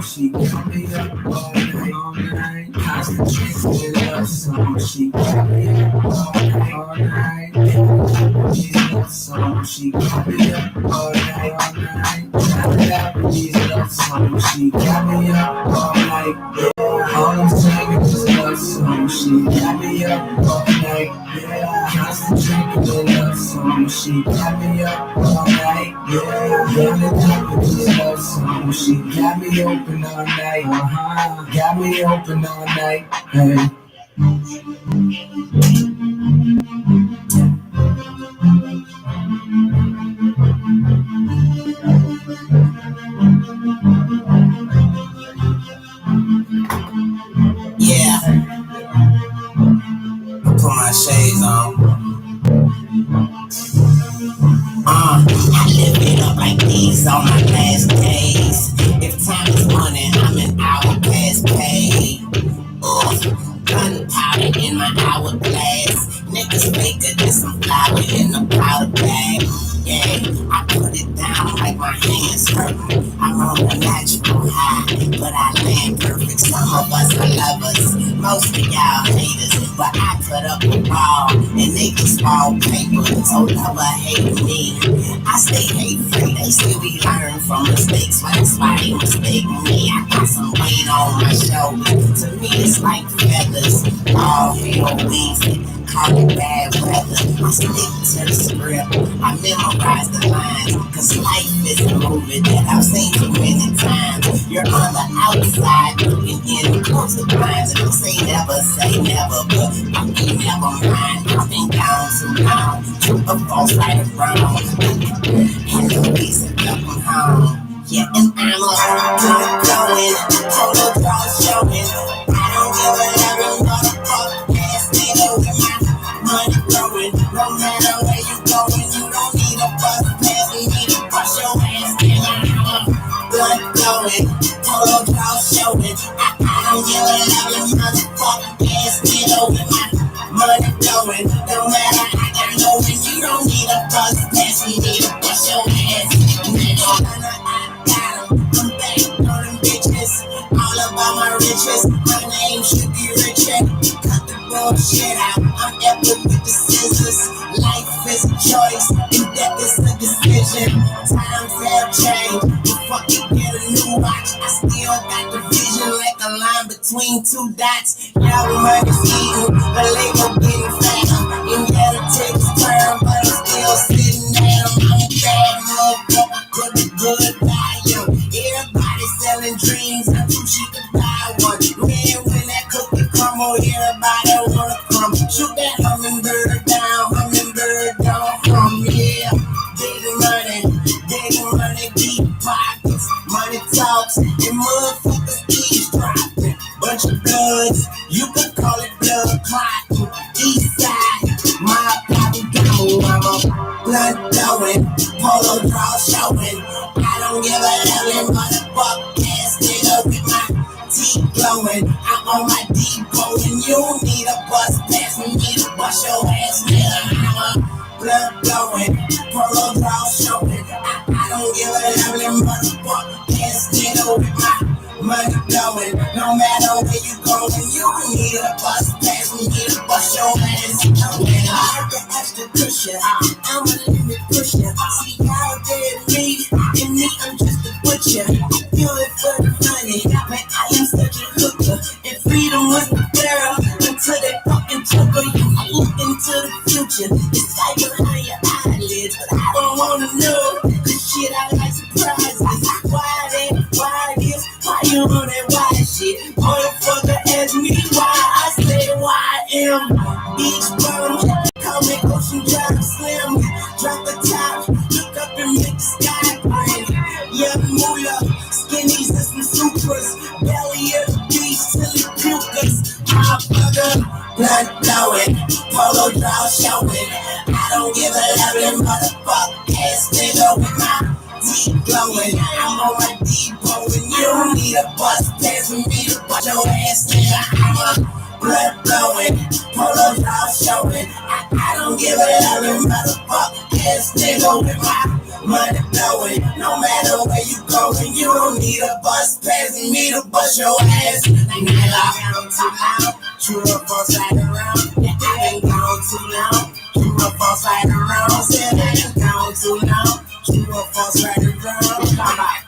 she got me up all night, concentrating with love song. She got me up all night, these love songs. She got me up all night, these love songs. She got me up all night, yeah. All I'm saying is love songs. She got me up all night, yeah. Concentrating with love songs. She got me up all night, yeah. Running up with these love songs. She got me open all night, got me open all night, hey. Yeah, I put my shades on. I live it up like these on my last days. If time is money, I'm an hourglass paid. Gunpowder in my hourglass. Niggas faker than some flour in a powder bag. Yeah, I put it down like my hands hurt. I'm on a natural high, but I land perfect. Some of us are lovers, most of y'all haters. But I put up a wall, and they just fall paper. So never hate me. I stay hate free, they still be learning from mistakes. When somebody mistake me, I got some weight on my shoulders. To me, it's like feathers. All hell easy. Call it bad weather. I stick to the script. I memorize the lines. Cause life is a movie that I've seen too many times. You're on the outside looking in close the blinds. And I say never, but I mean never mind. I've been gone too long. True or false, right or wrong. And the reason to come home. Yeah, and I'm a good going. Total draw showing. I don't give a damn motherfucker. Money growing, no matter where you going, you don't need a bus pass, you need to brush your ass down. Blood flowing, total draw showing. I don't give a damn motherfucker, ass get over my money growing, no matter I a bus pass, we need to bust your ass. Nigga, I got 'em, I'm back on them bitches. All about my riches, my name should be Richard. Cut the bullshit out, I'm epic with the scissors. Life is a choice, and death is a decision. Times have changed, you fucking get a new watch. I still got the vision like a line between two dots. Young money's eating, the label getting fatter. And yeah, the takes turn, but I'm still sitting at 'em. I'm a bad motherfucker, put the good value. Everybody selling dreams, I'm too cheap to buy one. Man, when that cookie crumble, everybody wanna crumble. Shoot that hummingbird down from yeah. Big money, deep pockets. Money talks, and motherfuckers eavesdropping. Bunch of bloods, you could call it blood clotting. East side, my poppy go, I'm a blood blowing, polo draw showing. I don't give a hell, motherfucker ass nigga with my teeth glowing. I'm on my depot and you need a bus pass. We need to bust your ass, nigga. I'm a blood blowing, polo draw showing. I don't give a hell, motherfucker ass nigga with my money blowing. No matter where you going, you need a bus pass. We need to bust your ass. When I heard the extra pusher, I'm a limit pusher. See how they me, and me, I'm just a butcher. Do it for the money, man, I am such a hooker. And freedom was the girl until they fucking took her. You look into the future, it's like behind your eyelids, but I don't wanna know. Cause shit, I like surprises. Why this? Why you on that wild shit? Motherfucker ask me why, I say why I am. Beach bum, call me Ocean Drive Slim. Drop the top, look up and make the sky grin. Young moolah, skinnies and some supers. Belly of the beast till it pukas. Motherfucker, blood blowing, polo draw showing. I don't give a loving motherfucker ass nigga with my deep glowing. I'm on my depot and you need a bus pass for me to bust your ass, nigga. I'm a blood blowing, polo draw showing. I don't give a loving motherfucker ass nigga with my money blowing. No matter where you going, you don't need a bus pass for me to bust your ass, nigga. I'm too loud, true up false right around. I ain't gone too long, true up false right around. Said I ain't gone too long. True or false, right or wrong? Come on.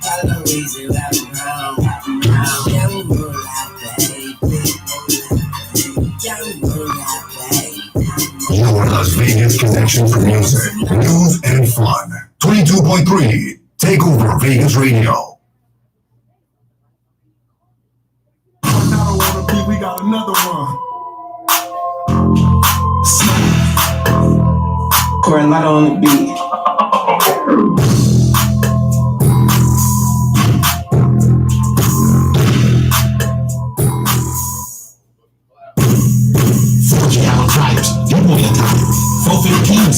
Follow easy, right around. Young moolah, baby. Young moolah, baby. Your Las Vegas connection for music, news, and fun. 22.3, take over Vegas Radio. We got another one. Corey Lotto on the beat.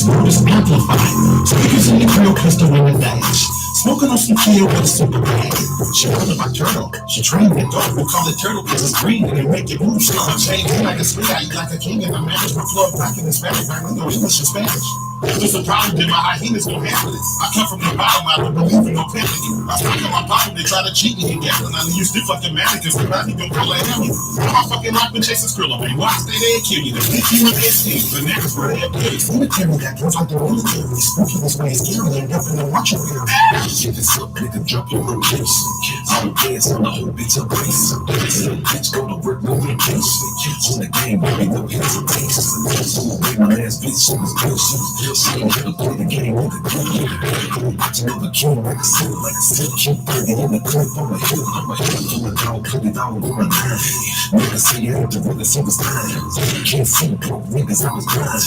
Motors amplified. Speakers in the grill pistol in the dash. Smoking on some kill with a super bag. She heard about turtle. She trained that dog. We call it turtle because it's green and it make it move slow. I'm changing like a sweet. I eat like a king and I manage my flow black and Hispanic. I know English and Spanish. There's a problem that my hyenas gon' handle it. I come from the bottom, I don't believe in no panic. I stuck in my pocket, they try to cheat me and gambling. I used to fucking mannequins, but now he gon' call it hell. My fucking life been chasing Skrilla, man. Why stay there and kill you? The bitch you in their skin, the niggas were their kids. In the camera that goes like the military. Spooky this way is scary and nothing to watch you here. Shit is up, nigga, drop your rotation. I'm dance on the whole bitch of race. Little bitch go to work, no vacation. On the game, baby, no hesitation. So I my ass bitch, she was good, she was good. She ain't gonna play the game with the game. Go watch another game like a silk, keep 30 in the clip on my hill. Pull it down, put it down, go and down. Nigga see it, the really see what's time. Can't see broke niggas, I was blind.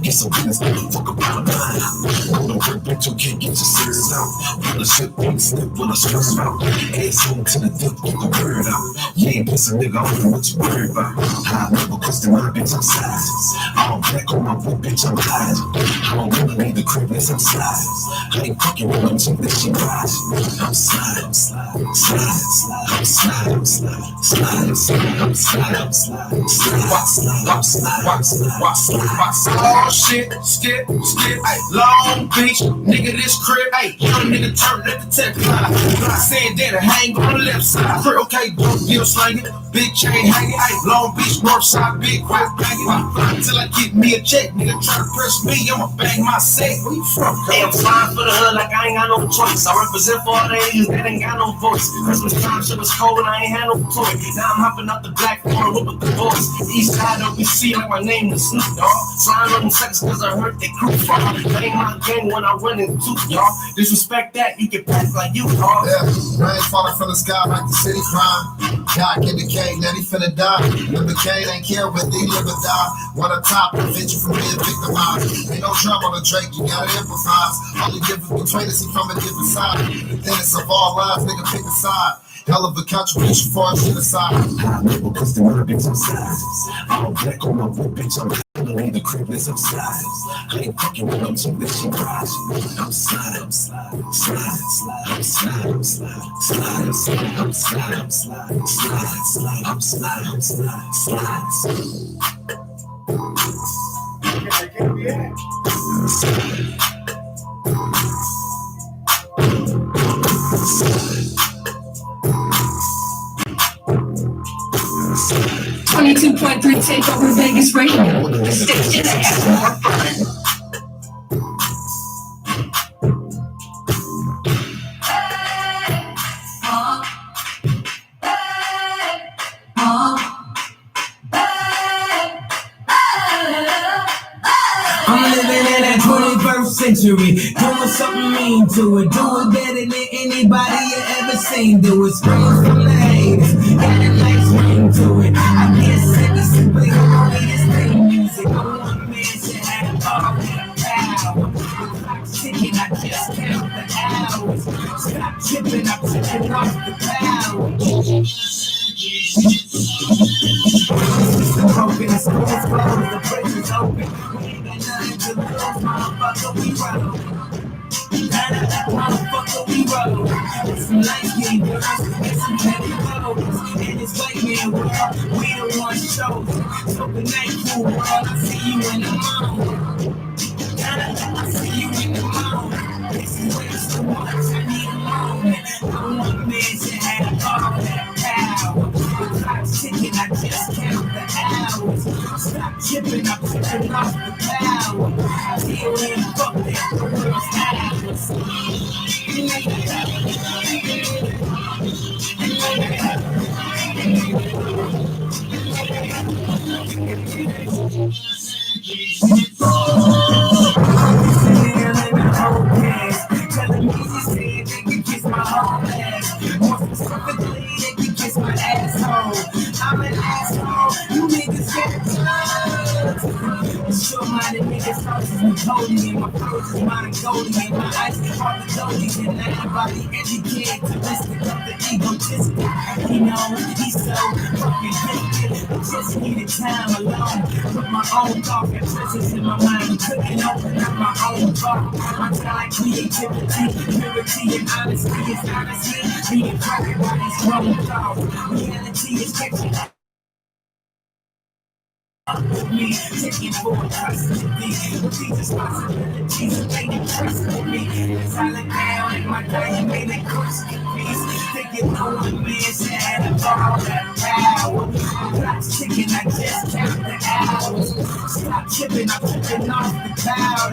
Get some business, fuck about a line. Go to work, bitch, you can't get your serious out. Pull the shit, pink slip, pull the stress out. Ass home to the dip, get the word out. You ain't pissing nigga, I don't know what you worried about. High level, custom my bitch, I'm sizes. All black on my whip, bitch, I'm hiding. I don't wanna leave the crib, yes, I'm sliding. I ain't fucking with my chick, that she riding. I'm sliding, I'm sliding, sliding, sliding, I'm sliding, I'm sliding, sliding, sliding, I'm sliding, I'm sliding, sliding, I'm sliding, I'm sliding. Oh shit, skip, ay, Long Beach, nigga, this crib, ay, young nigga turn at the 10th line. Saying that I hang on the left side. Crib, okay, dope deal slanging, big chain hanging, ay, Long Beach, north side, big white banging. Till I get me a check, nigga, try to press me, I'ma bang my set. Where you from? Hey, I'm flying for the hood like I ain't got no choice. I represent for all the Asians that ain't got no voice. Christmas time, shit was cold and I ain't had no toy. Now I'm hopping out the black car with the boys. East side of see like my name is Snoop Dogg. Flying on them seconds cause I heard they crew far. That ain't my gang when I run into y'all. Disrespect that, you can pass like you, dog. Yeah, rain falling from the sky like the city crime. God give the K, now he finna die. Remember K ain't care whether he live or die. One on top, prevent you from being victimized. Ain't no drum on the Drake, you gotta improvise. Only difference between us, he from a different side. The thinnest of all lives, nigga, pick a side. Hell of a contribution for us to the side. High level, custom my bitch, I'm sizes. All black on my whip, bitch, I'm hiding. Leave the crib, yes, I'm sliding. I ain't fucking with my chick, that she riding. I'm sliding, I'm sliding, sliding, sliding, I'm sliding, I'm sliding, sliding, sliding, I'm sliding, I'm sliding, sliding, sliding, I'm sliding, I'm sliding, sliding. Take over Vegas Radio. The station that has more fun. I'm living in that 21st century, doing something mean to it, do it better than anybody you ever seen. Do it, screams from the haters, got a nice ring to it. I guess every superhero need his theme music. I want man to have all that power. The clock's ticking, I just count the hours. Stop tripping, I'm tripping off the power. The broken, the school's closed, the prison's open. We ain't got nothing to lose, motherfucker, we roll. Motherfucker, we roll. With some light-skinned girls and some heavy clothes. And this white man world, we the ones chosen. So good night, cool world, I see you in the morning. I see you in the morning. This is way so much, I need a moment. I want man to have all that power. The clock's ticking, I just count the hours. Stop tripping, I'm tripping off the power. Deal in, fuck that, the world's hours. Telling me she said they can kiss my whole ass. More specifically, they can kiss my asshole. I'm an asshole, you niggas get sure minded niggas sauces Napoleon. My pros is Mongolian. My eyes is hard to Doodie. And everybody educated to listen of the egotistic. You know, he's so fucking gifted. I just needed time alone. Put my own thoughts and presence in my mind. Couldn't open up my own bar. My time, creativity, purity, and honesty is honestly being cracked by these grown thoughts. Reality is catching up with me, taking full custody with these responsibilities and they didn't trust with me. As I look down at my diamond crusted piece, thinking no one man said all that power. The clock's ticking, I just count the hours. Stop tripping, I'm tripping off the cloud.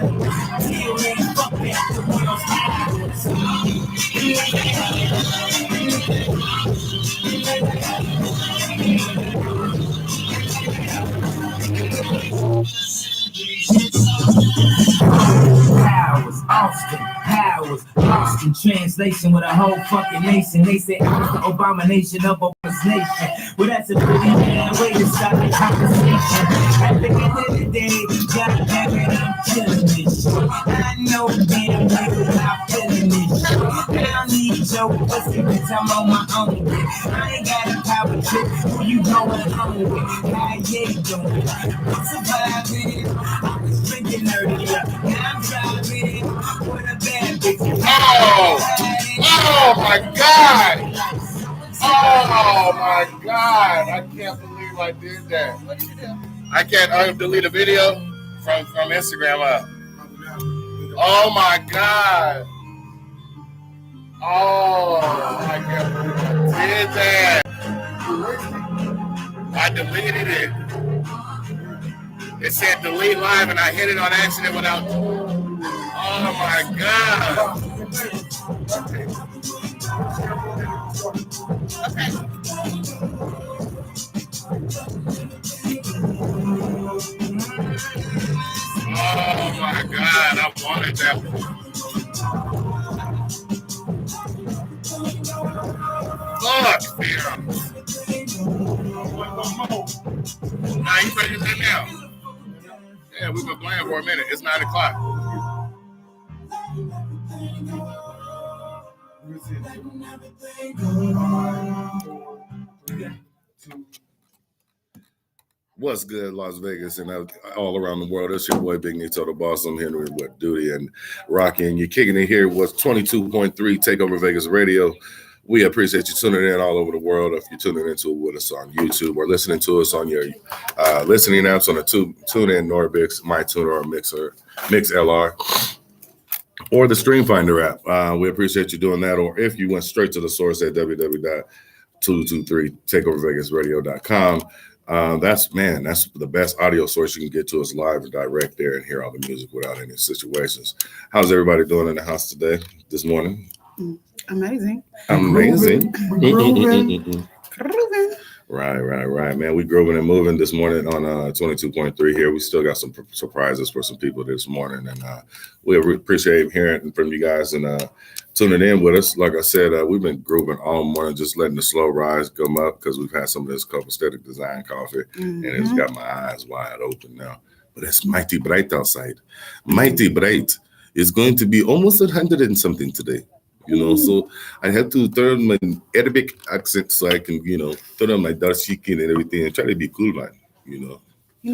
Deal ain't fuck that, the world's hours. Powers, lost in translation with a whole fucking nation. They say I was the abomination of Obama's nation. Well, that's a pretty bad way to start the conversation. At the end of the day, God damn it, I'm killing this shit. I know damn well I'm feeling this shit. I don't need show pussy, bitch, I'm on my own. I ain't got a power trip, who you going on with? How you doing? I'm surviving it. I was drinking earlier, now I'm driving it. With a bad bitch. Oh my God! Oh my God! I can't believe I did that. What did you do? I can't delete a video from Instagram. Oh my God! Oh, I can't believe I did that. I deleted it. It said delete live, and I hit it on accident without. Oh my God! Oh my God! I wanted that one. Fuck, man. Nah, you better get now. Yeah, we've been playing for a minute. It's 9 o'clock. What's good, Las Vegas and all around the world? It's your boy Big NITO, the boss. I'm here with Doodie and Rocky, and you're kicking it here with 22.3 Takeover Vegas Radio. We appreciate you tuning in all over the world. If you're tuning into it with us on YouTube or listening to us on your listening apps on the TuneIn, Norbix, MyTuner, or MixLR, or the Stream Finder app. We appreciate you doing that. Or if you went straight to the source at www.223takeovervegasradio.com. That's the best audio source you can get to us live and direct there and hear all the music without any situations. How's everybody doing in the house today, this morning? Amazing. Right, man. We grooving and moving this morning on 22.3 here. We still got some surprises for some people this morning, and we appreciate hearing from you guys and tuning in with us. Like I said, we've been grooving all morning, just letting the slow rise come up because we've had some of this copacetic design coffee, and it's got my eyes wide open now. But it's mighty bright outside. Mighty bright. It's going to be almost 100 and something today. So I had to turn my Arabic accent so I can, turn on my dashiki and everything and try to be cool, man,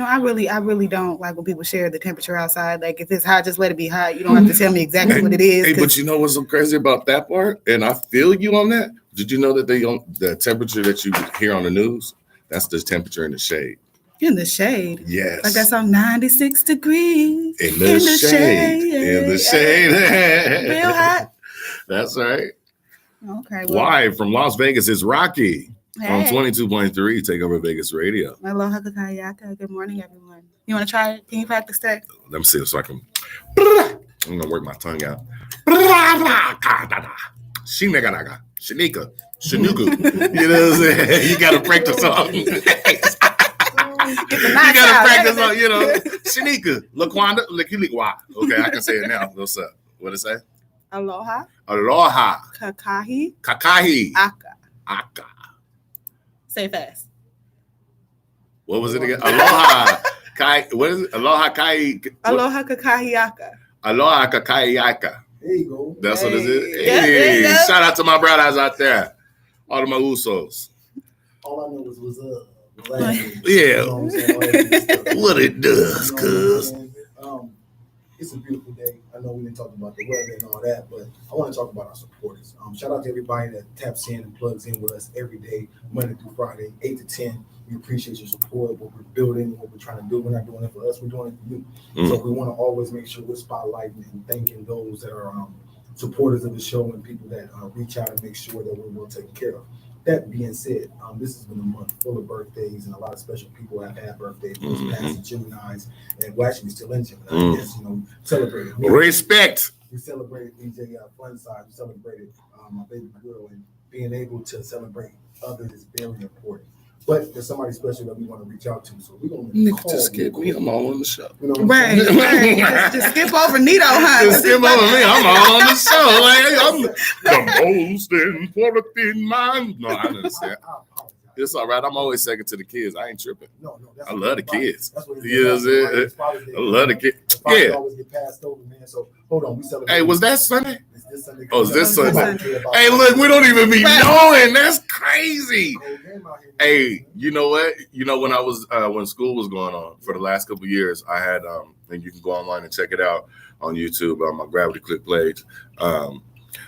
I really don't like when people share the temperature outside. Like, if it's hot, just let it be hot. You don't have to tell me exactly what it is. Hey, but you know what's so crazy about that part? And I feel you on that. Did you know that the temperature that you hear on the news, that's the temperature in the shade? In the shade? Yes. Like that song, 96 degrees. In the shade. In the shade. Real hot. That's right. Okay. Well, live from Las Vegas is Rocky on 22.3 Takeover Vegas Radio. Aloha kakayaka. Good morning, everyone. You want to try it? Can you practice that? Let me see if I can. I'm going to work my tongue out. Shineganaga. Shanika. Shanuku. You know what I'm saying? You got to practice on. You got to practice on, Shanika. Laquanda. Likilikwa. Okay, I can say it now. What's up? What did it say? Aloha. Aloha. Kakahi. Kakahi. Aka. Say fast. What was it again? Aloha. Kai. What is it? Aloha Kai. Aloha Kakahi Aka. Aloha Kakahi Aka. There you go. That's what it is. Hey. Hey, shout out to my brothers out there. All of my Usos. All I know is what's up. Yeah. What it does, cuz. It's a beautiful day. I know we didn't talk about the weather and all that, but I want to talk about our supporters. Shout out to everybody that taps in and plugs in with us every day, Monday through Friday, 8 to 10. We appreciate your support, what we're building, what we're trying to do. We're not doing it for us, we're doing it for you. So we want to always make sure we're spotlighting and thanking those that are supporters of the show and people that reach out and make sure that we're well taken care of. That being said, this has been a month full of birthdays, and a lot of special people have had birthdays. Past Geminis, and we're actually still in Gemini. Yes, celebrated. Respect. We celebrated DJ Funside. We celebrated my baby girl, and being able to celebrate others is very important. But there's somebody special that we want to reach out to, so we're gonna just skip me. I'm all on the show. Right. Just skip over NITO, huh? Just skip over me. I'm all on the show. Like, I'm the most important man. No, I understand. It's all right. I'm always second to the kids. I ain't tripping. No, that's I love the kids. That's what You know what I'm saying? I love the kids. Yeah. Always get passed over, man. So hold on, we celebrate. Hey, was that Sunday? It's this Sunday. Oh, it's this Sunday. Sunday. Hey, look, we don't even be knowing. That's crazy. Hey, you know what? You know, when I was when school was going on for the last couple of years, I had and you can go online and check it out on YouTube on my Gravity Click page.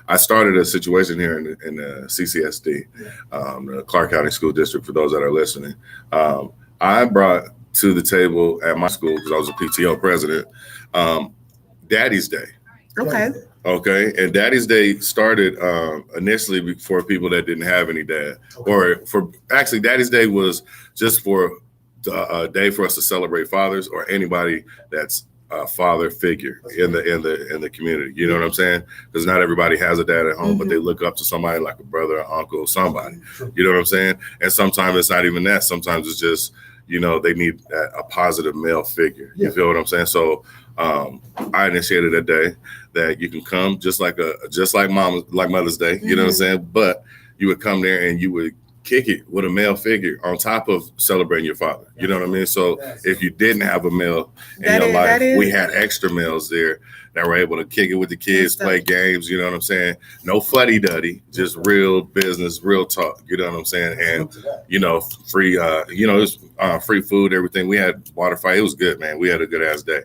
I started a situation here in the CCSD, the Clark County School District, for those that are listening. I brought to the table at my school, because I was a PTO president, Daddy's Day. Okay. And Daddy's Day started initially for people that didn't have any dad. Or for actually, Daddy's Day was just for a day for us to celebrate fathers or anybody that's a father figure in the community. You know what I'm saying? Because not everybody has a dad at home, but they look up to somebody like a brother, or uncle, somebody. You know what I'm saying? And sometimes it's not even that. Sometimes it's just, you know, they need a positive male figure. You feel what I'm saying? So I initiated a day that you can come just like Mother's Day. You know what I'm saying? But you would come there and you would kick it with a male figure on top of celebrating your father. You know what I mean? So if you didn't have a male in your life, we had extra males there that were able to kick it with the kids, play games. You know what I'm saying? No fuddy-duddy, just real business, real talk. You know what I'm saying? And, you know, free, it was free food, everything. We had water fight. It was good, man. We had a good ass day.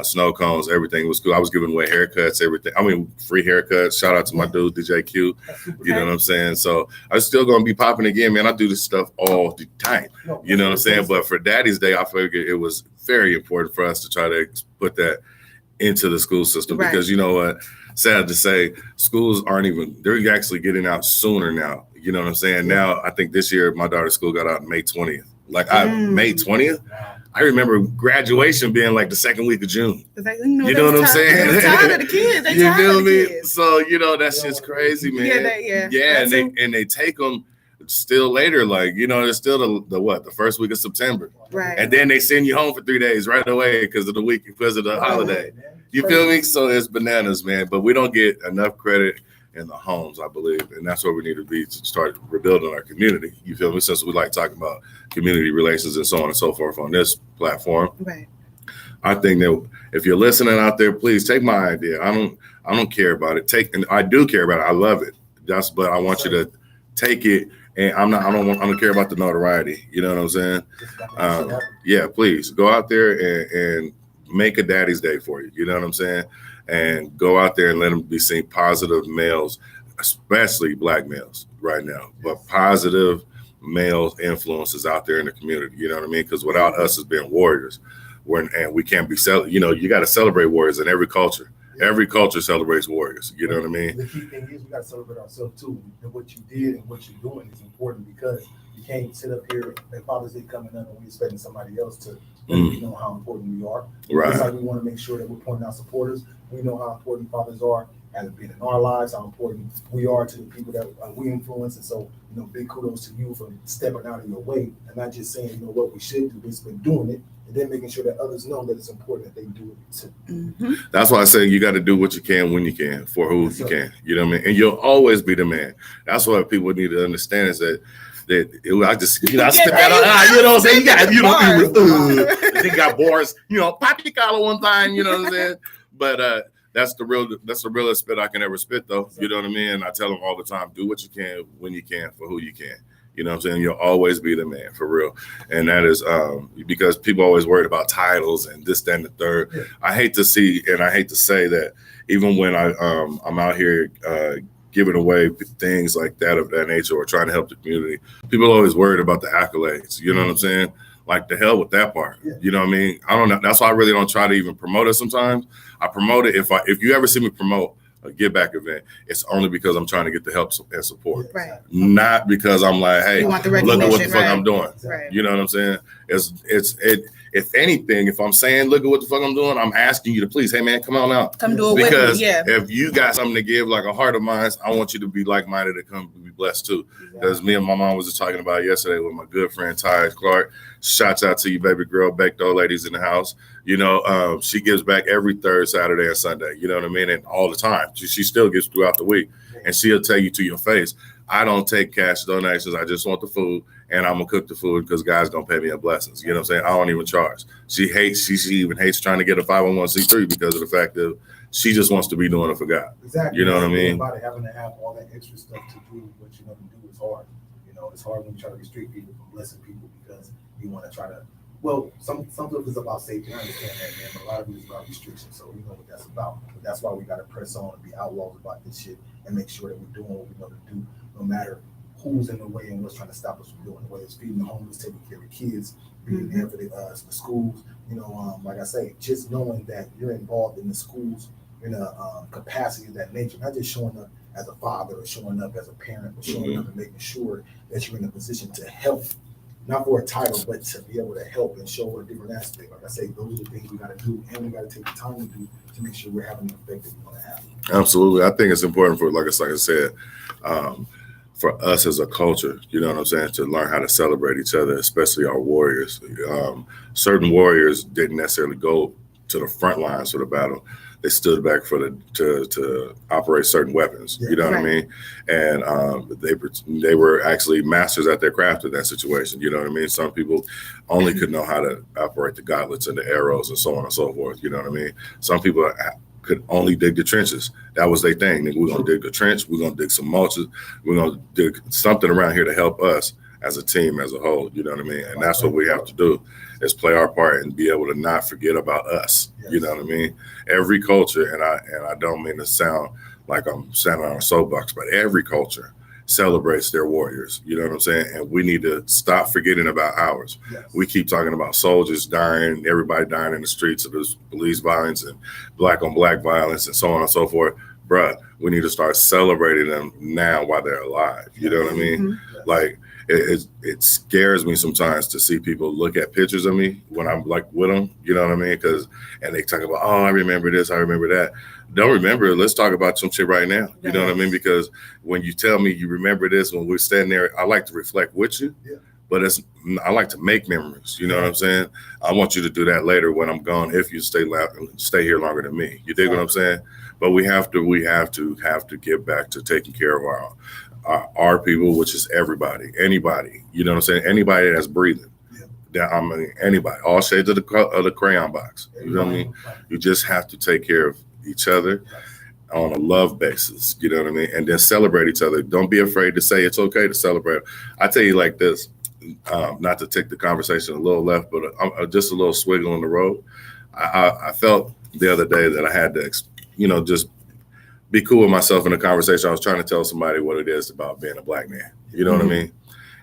Snow cones, everything was cool. I was giving away haircuts, everything. I mean, free haircuts. Shout out to my dude, DJ Q. You know what I'm saying? So I'm still going to be popping again, man. I do this stuff all the time. You know what I'm saying? But for Daddy's Day, I figured it was very important for us to try to put that into the school system because, you know what? Sad to say, schools they're actually getting out sooner now. You know what I'm saying? Now, I think this year, my daughter's school got out May 20th. May 20th? I remember graduation being like the second week of June. You know what I'm saying? They're tired of the kids. You feel me? So, you know, that's just crazy, man. And they take them still later, like, you know, it's still the first week of September. Right. And then they send you home for 3 days right away because of the holiday. You feel me? So it's bananas, man. But we don't get enough credit in the homes, I believe. And that's where we need to be to start rebuilding our community. You feel me? Since we like talking about community relations and so on and so forth on this platform. Right. I think that if you're listening out there, please take my idea. I don't care about it. And I do care about it. I love it. But I want you to take it. And I don't care about the notoriety. You know what I'm saying? Yeah, please go out there and make a Daddy's Day for you. You know what I'm saying? And go out there and let them be seen positive males, especially black males right now, but positive male influences out there in the community. You know what I mean? Because without us as being warriors, we can't be, you got to celebrate warriors in every culture. Every culture celebrates warriors. You know what I mean? The key thing is we got to celebrate ourselves too. And what you did and what you're doing is important because you can't sit up here and Father's Day coming up and we expecting somebody else to let you know how important we are. Right. It's like we want to make sure that we're pointing out supporters. We know how important fathers are as being in our lives, how important we are to the people that we influence. And so, you know, big kudos to you for stepping out of your way and not just saying, you know, what we should do, but doing it. And then making sure that others know that it's important that they do it too. That's why I say you got to do what you can when you can for who you can. You know what I mean? And you'll always be the man. That's what people need to understand is that I just, you know, I spit that out. You know what I'm saying? You got bars, you know, pop your collar one time, you know what I'm saying? But that's the realest spit I can ever spit though. You know what I mean? And I tell them all the time, do what you can when you can for who you can. You know what I'm saying? You'll always be the man for real. And that is because people are always worried about titles and this, that, and the third. Yeah. I hate to say that even when I'm out here giving away things like that of that nature or trying to help the community, people are always worried about the accolades. You know what I'm saying? Like the hell with that part. Yeah. You know what I mean? I don't know. That's why I really don't try to even promote it sometimes. I promote it if you ever see me promote a give back event, it's only because I'm trying to get the help and support. Right. Not because I'm like, hey, look at what the fuck I'm doing. Right. You know what I'm saying? If anything, if I'm saying look at what the fuck I'm doing, I'm asking you to please, hey man, come on out. Come do it because with me. Yeah. If you got something to give, like a heart of mine, I want you to be like-minded to come be blessed too. Because me and my mom was just talking about it yesterday with my good friend Ty Clark. Shouts out to you, baby girl, Beckdo ladies in the house. You know, she gives back every third Saturday and Sunday. You know what I mean? And all the time. She still gives throughout the week. And she'll tell you to your face, I don't take cash donations. I just want the food, and I'm gonna cook the food because God's gonna pay me in blessings. You know what I'm saying? I don't even charge. She even hates trying to get a 501c3 because of the fact that she just wants to be doing it for God. Exactly. You know what I mean? About it, having to have all that extra stuff to do what you want to do is hard. You know, it's hard when you try to restrict people from blessing people because you want to try to. Well, some of it is about safety. I understand that, man. But a lot of it is about restriction. So we know what that's about. But that's why we got to press on and be outlaws about this shit and make sure that we're doing what we know to do, no matter who's in the way and what's trying to stop us from doing it. Whether it's feeding the homeless, taking care of the kids, being there for the schools. You know, like I say, just knowing that you're involved in the schools in a capacity of that nature, not just showing up as a father or showing up as a parent, but showing up and making sure that you're in a position to help. Not for a title, but to be able to help and show a different aspect. Like I say, those are the things we got to do, and we got to take the time to do to make sure we're having the effect that we want to have. Absolutely. I think it's important for, like I said, for us as a culture, you know what I'm saying, to learn how to celebrate each other, especially our warriors. Certain warriors didn't necessarily go to the front lines for the battle. They stood back to operate certain weapons. You know what I mean? And they were actually masters at their craft in that situation. You know what I mean? Some people only could know how to operate the gauntlets and the arrows and so on and so forth. You know what I mean? Some people could only dig the trenches. That was their thing. We're gonna dig the trench. We're gonna dig some mulches. We're gonna dig something around here to help us as a team, as a whole. You know what I mean? And that's what we have to do, is play our part and be able to not forget about us. You know what I mean? Every culture, and I don't mean to sound like I'm standing on a soapbox, but every culture celebrates their warriors. You know what I'm saying? And we need to stop forgetting about ours. We keep talking about soldiers dying, everybody dying in the streets of this police violence and black on black violence and so on and so forth. Bruh, we need to start celebrating them now while they're alive. You know what I mean? Like, it scares me sometimes to see people look at pictures of me when I'm like with them, you know what I mean? And they talk about, oh, I remember this, I remember that. Don't remember, let's talk about some shit right now. You know what I mean? Because when you tell me you remember this, when we're standing there, I like to reflect with you, but I like to make memories. You know what I'm saying? I want you to do that later when I'm gone, if you stay here longer than me. You dig what I'm saying? But we have to get back to taking care of our people, which is anybody, you know what I'm saying? Anybody that's breathing. I mean, anybody, all shades of the crayon box. You know what I mean? You just have to take care of each other on a love basis. You know what I mean? And then celebrate each other. Don't be afraid to say it's okay to celebrate. I tell you like this, not to take the conversation a little left, but just a little swiggle in the road. I felt the other day that I had to, just be cool with myself in a conversation. I was trying to tell somebody what it is about being a black man. You know what I mean?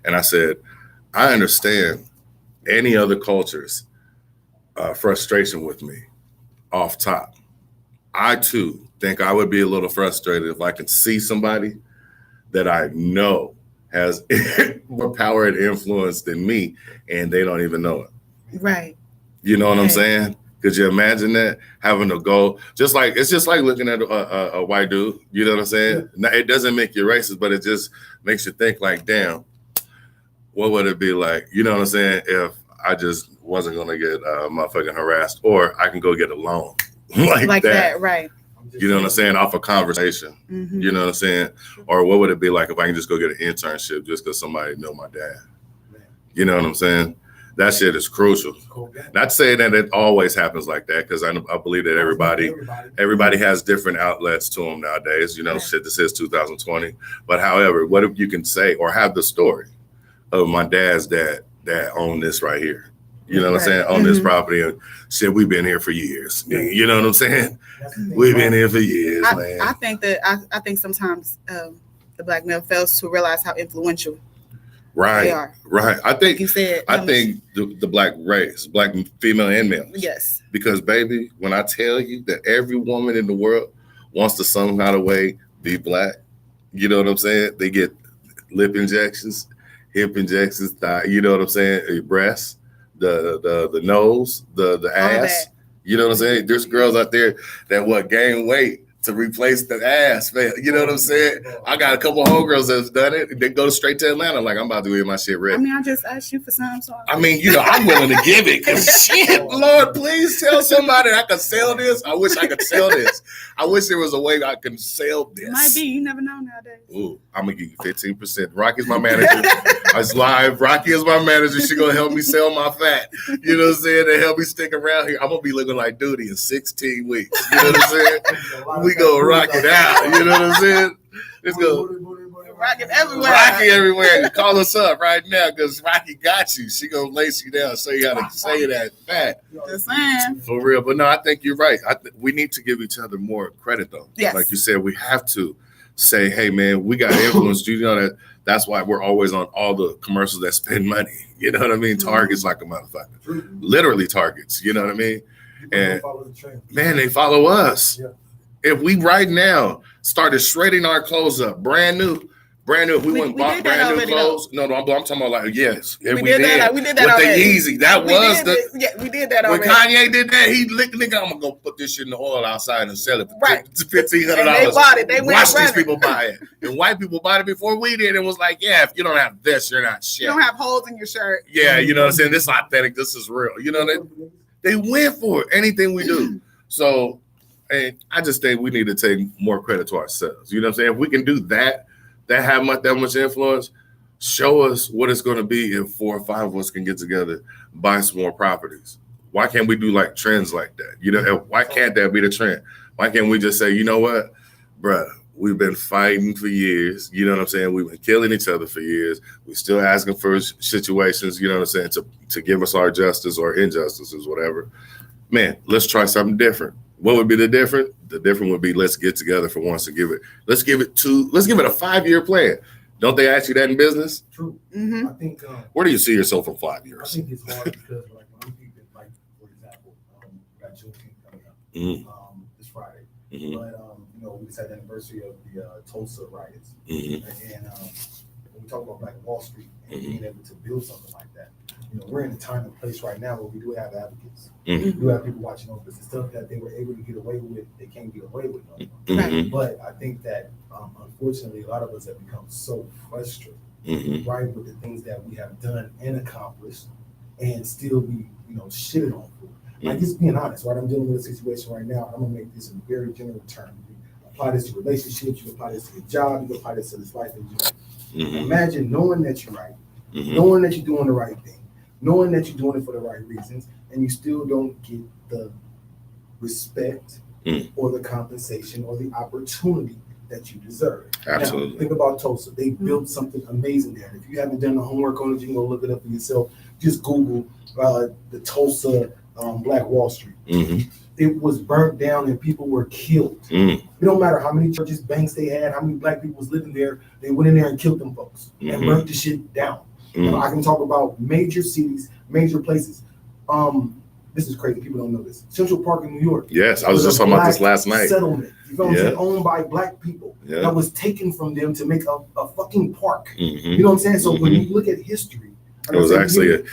And I said, I understand any other culture's frustration with me off top. I too think I would be a little frustrated if I could see somebody that I know has more power and influence than me and they don't even know it. Right. You know what I'm saying? Could you imagine that, having a goal? It's just like looking at a white dude. You know what I'm saying? Now, it doesn't make you racist, but it just makes you think like, damn, what would it be like? You know what I'm saying? If I just wasn't going to get motherfucking harassed, or I can go get a loan like that. Right. You know what I'm saying? Off a conversation. You know what I'm saying? Or what would it be like if I can just go get an internship just because somebody know my dad? You know what I'm saying? That shit is crucial. Not saying that it always happens like that, because I believe that everybody has different outlets to them nowadays. You know, shit, this is 2020. But however, what if you can say or have the story of my dad's dad that owned this right here? You know what I'm saying? On this property, and shit, we've been here for years. You know what I'm saying? We've been here for years, man. I think sometimes the black male fails to realize how influential they are. Right. I think you said. I think the black race, black female and male. Yes. Because baby, when I tell you that every woman in the world wants to somehow the way be black, you know what I'm saying? They get lip injections, hip injections, thigh, you know what I'm saying? Breasts, the nose, the ass. You know what I'm saying? There's girls out there that gain weight to replace the ass, man. You know what I'm saying? I got a couple homegirls that's done it. They go straight to Atlanta. Like, I'm about to get my shit ready. I mean, I just asked you for some. So I mean, you know, I'm willing to give it. Cause shit, Lord, please tell somebody I can sell this. I wish I could sell this. I wish there was a way I can sell this. It might be. You never know nowadays. Ooh, I'm gonna give you 15%. Rocky's my manager. I was live. Rocky is my manager. She gonna help me sell my fat. You know what I'm saying? To help me stick around here. I'm gonna be looking like Doodie in 16 weeks. You know what I'm saying? We gonna rock it out. You know what I'm saying? Let's go. Rocking everywhere. Rocky everywhere. Call us up right now because Rocky got you. She gonna lace you down, show you how to say that fat. Just saying. For real. But no, I think you're right. We need to give each other more credit though. Yes. Like you said, we have to say, hey man, we got influence. You know that's why we're always on all the commercials that spend money. You know what I mean? Targets like a motherfucker. Literally targets. You know what I mean? And man, they follow us. Yeah. If we right now started shredding our clothes up, brand new. If we went bought brand new clothes, no, I'm talking about like yes. We did that with already. The Yeezy. That was we did that already. When Kanye did that, he licked nigga. I'm gonna go put this shit in the oil outside and sell it for $1,500. They bought it. They went watch these people buy it, and white people bought it before we did. And was like, yeah, if you don't have this, you're not shit. You don't have holes in your shirt. Yeah, you know what I'm saying. This is authentic. This is real. You know they went for it. Anything we do. So, and I just think we need to take more credit to ourselves. You know what I'm saying? If we can do that have that much influence, show us what it's going to be if 4 or 5 of us can get together, buy some more properties. Why can't we do like trends like that? You know, why can't that be the trend? Why can't we just say, you know what, bruh, we've been fighting for years. You know what I'm saying? We've been killing each other for years. We're still asking for situations, you know what I'm saying, to give us our justice or injustices, whatever. Man, let's try something different. What would be the different? The different would be let's get together for once and let's give it a 5-year plan. Don't they ask you that in business? True. Mm-hmm. I think. Where do you see yourself in 5 years? I think it's hard because like when I'm thinking, like for example, we got Juneteenth coming up this Friday, but you know we just had the anniversary of the Tulsa riots, and when we talk about Black Wall Street and being able to build something like that. You know, we're in a time and place right now where we do have advocates. We do have people watching over us. The stuff that they were able to get away with, they can't get away with no more. But I think that, unfortunately, a lot of us have become so frustrated, right, with the things that we have done and accomplished and still be, you know, shitted on for. Like, just being honest, right? I'm dealing with a situation right now. I'm going to make this in a very general term. You apply this to relationships, you apply this to your job, you apply this to this life in general. Imagine knowing that you're right, knowing that you're doing the right thing, knowing that you're doing it for the right reasons, and you still don't get the respect or the compensation or the opportunity that you deserve. Absolutely. Now, think about Tulsa. They built something amazing there. If you haven't done the homework on it, you can go look it up for yourself. Just Google the Tulsa Black Wall Street. It was burnt down and people were killed. It don't matter how many churches, banks they had, how many black people was living there. They went in there and killed them folks and burnt the shit down. You know, I can talk about major cities, major places. This is crazy. People don't know this. Central Park in New York. Yes, I was just talking about this last night. Settlement. You know what I'm saying? Owned by black people. That was taken from them to make a fucking park. You know what I'm saying? So when you look at history, it was actually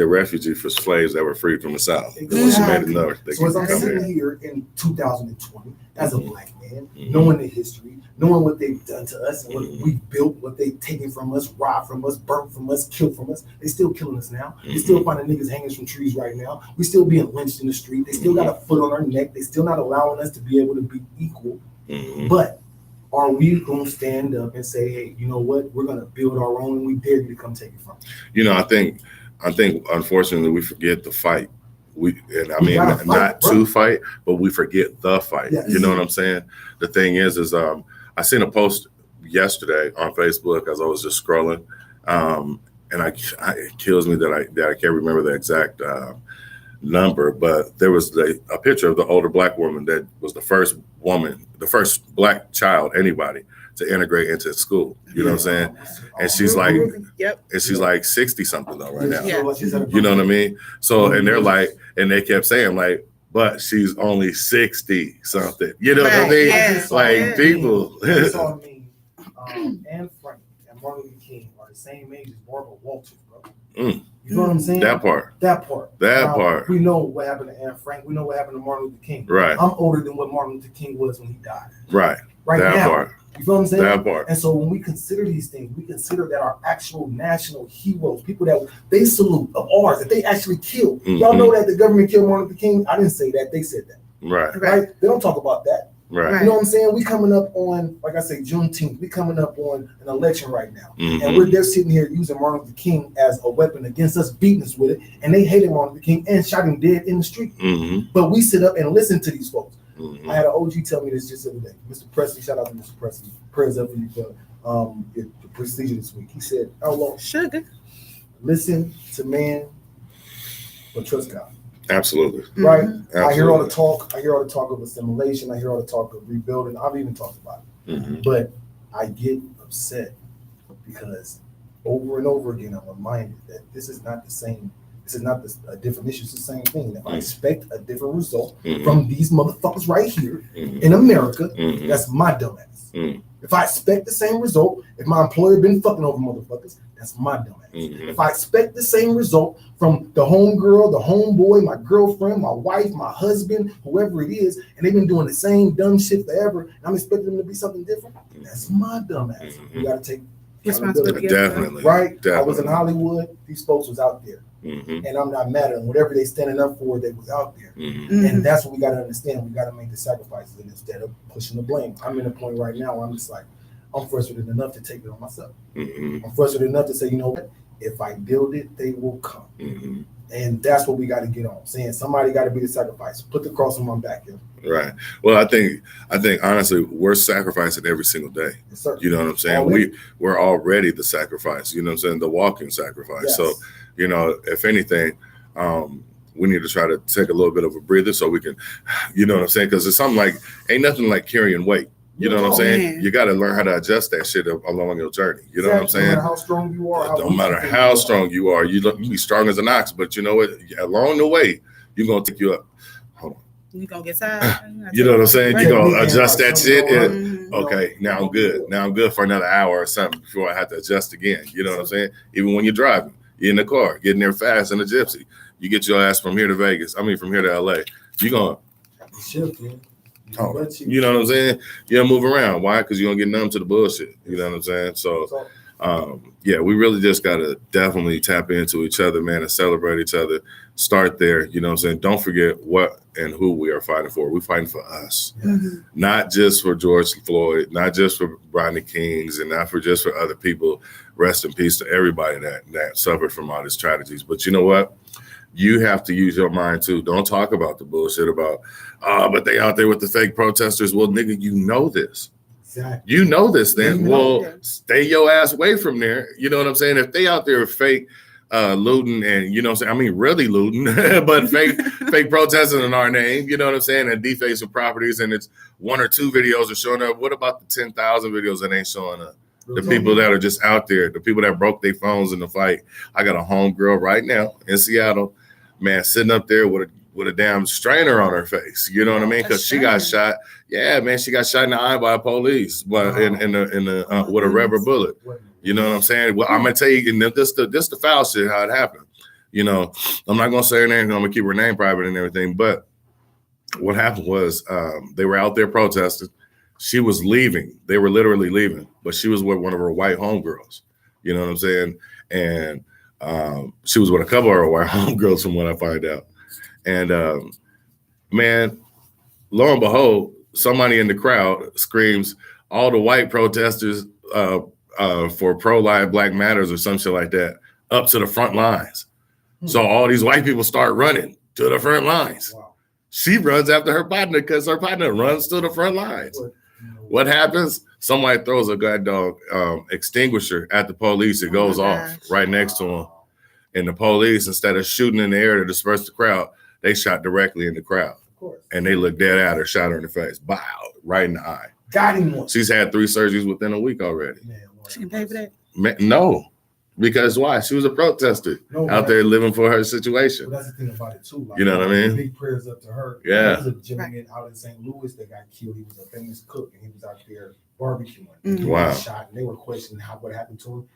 a refugee for slaves that were freed from the South. Exactly. So as I'm sitting here in 2020 as a black man, knowing the history, knowing what they've done to us and what we built, what they've taken from us, robbed from us, burnt from us, killed from us, they still killing us now. They still finding niggas hanging from trees right now. We still being lynched in the street. They still got a foot on our neck. They still not allowing us to be able to be equal. But are we going to stand up and say, hey, you know what? We're going to build our own and we dare you to come take it from us? You know, I think unfortunately we forget the fight. Not to fight, but we forget the fight. Yes. You know what I'm saying? The thing is I seen a post yesterday on Facebook as I was just scrolling, and it kills me that I can't remember the exact number, but there was a picture of the older black woman that was the first black child, anybody, to integrate into school. You know what I'm saying? And she's like, and she's like 60 something though right now. You know what I mean? So, and they're like, and they kept saying like, but she's only 60 something. You know what I mean? Like people. Anne Frank and Martin Luther King are the same age as Barbara Walters, bro. Mm. You know what I'm saying? That part. Now, we know what happened to Anne Frank. We know what happened to Martin Luther King. Right. I'm older than what Martin Luther King was when he died. Right. Right that now. Part. You feel what I'm saying? That part. And so when we consider these things, we consider that our actual national heroes, people that they salute of ours, that they actually killed. Mm-hmm. Y'all know that the government killed Martin Luther King? I didn't say that. They said that. Right. They don't talk about that. Right. You know what I'm saying? We coming up on, like I say, Juneteenth. We coming up on an election right now. Mm-hmm. And we're just sitting here using Martin Luther King as a weapon against us, beating us with it. And they hated Martin Luther King and shot him dead in the street. Mm-hmm. But we sit up and listen to these folks. Mm-hmm. I had an OG tell me this just the other day. Mr. Presley, shout out to Mr. Presley. Prayers up for you for your procedure this week. He said, "Outlaw, sugar. Listen to man, but trust God." Absolutely. Right? Absolutely. I hear all the talk. I hear all the talk of assimilation. I hear all the talk of rebuilding. I've even talked about it. Mm-hmm. But I get upset because over and over again, I'm reminded that this is not the same. This is not a different issue. It's the same thing. If I expect a different result from these motherfuckers right here in America, that's my dumbass. If I expect the same result, if my employer been fucking over motherfuckers, that's my dumbass. If I expect the same result from the homegirl, the homeboy, my girlfriend, my wife, my husband, whoever it is, and they've been doing the same dumb shit forever, and I'm expecting them to be something different, that's my dumbass. You gotta take responsibility. Definitely. Right? Definitely. I was in Hollywood. These folks was out there. And I'm not mad at them. Whatever they standing up for, they was out there. And that's what we got to understand. We got to make the sacrifices instead of pushing the blame. I'm in a point right now where I'm just like, I'm frustrated enough to take it on myself. I'm frustrated enough to say, you know what? If I build it, they will come. And that's what we got to get on. Saying somebody got to be the sacrifice. Put the cross on my back, yo. Right. Well, I think honestly, we're sacrificing every single day. Yes, sir. You know what I'm saying? Already. We're already the sacrifice. You know what I'm saying? The walking sacrifice. Yes. So, you know, if anything, we need to try to take a little bit of a breather so we can, you know what I'm saying? Because it's something like, ain't nothing like carrying weight. You know what I'm saying? Man. You got to learn how to adjust that shit along your journey. You know what I'm saying? No matter how strong you are. Don't matter how strong you are. You be strong as an ox, but you know what? Along the way, you're going to take you up. Hold on. You're going to get tired. You know what I'm saying? You're going to adjust that shit. Mm-hmm. Okay, now I'm good. Now I'm good for another hour or something before I have to adjust again. You know what I'm saying? Even when you're driving, you're in the car, getting there fast in a gypsy. You get your ass from here to Vegas. I mean, from here to LA. You're going to. Oh, you know what I'm saying? You don't move around. Why? Because you don't get numb to the bullshit. You know what I'm saying? So, yeah, we really just got to definitely tap into each other, man, and celebrate each other. Start there. You know what I'm saying? Don't forget what and who we are fighting for. We're fighting for us, not just for George Floyd, not just for Rodney Kings, and not just for other people. Rest in peace to everybody that suffered from all these tragedies. But you know what? You have to use your mind too. Don't talk about the bullshit about, but they out there with the fake protesters. Well, nigga, you know this. Exactly. You know this then. Stay your ass away from there. You know what I'm saying? If they out there fake looting and, you know what I'm saying? I mean, really looting, but fake protesting in our name, you know what I'm saying? And defacing properties, and it's 1 or 2 videos are showing up. What about the 10,000 videos that ain't showing up? The people that are just out there, the people that broke their phones in the fight. I got a homegirl right now in Seattle, man, sitting up there with a damn strainer on her face. You know what I mean? Because she got shot. Yeah, man, she got shot in the eye by police, but in the with a rubber bullet. You know what I'm saying? Well, I'm gonna tell you, and this the foul shit how it happened. You know, I'm not gonna say her name. I'm gonna keep her name private and everything. But what happened was they were out there protesting. She was leaving. They were literally leaving, but she was with one of her white homegirls. You know what I'm saying? And she was with a couple of her white homegirls, from what I find out. And man, lo and behold, somebody in the crowd screams, "All the white protesters for pro-life Black Matters," or some shit like that, up to the front lines. So all these white people start running to the front lines. Wow. She runs after her partner because her partner runs to the front lines. What happens? Somebody throws a goddamn extinguisher at the police. It goes off right next to him. And the police, instead of shooting in the air to disperse the crowd, they shot directly in the crowd. And they looked dead at her, shot her in the face. Bow, right in the eye. Got him one. She's had 3 surgeries within a week already. She can pay for that? No. Because why? She was a protester out there living for her situation. Well, that's the thing about it too. Like, you know what I mean? Big prayers up to her. Yeah. There was a gentleman out in St. Louis that got killed. He was a famous cook, and he was out there barbecuing. He Wow. was shot, and they were questioning what happened to him.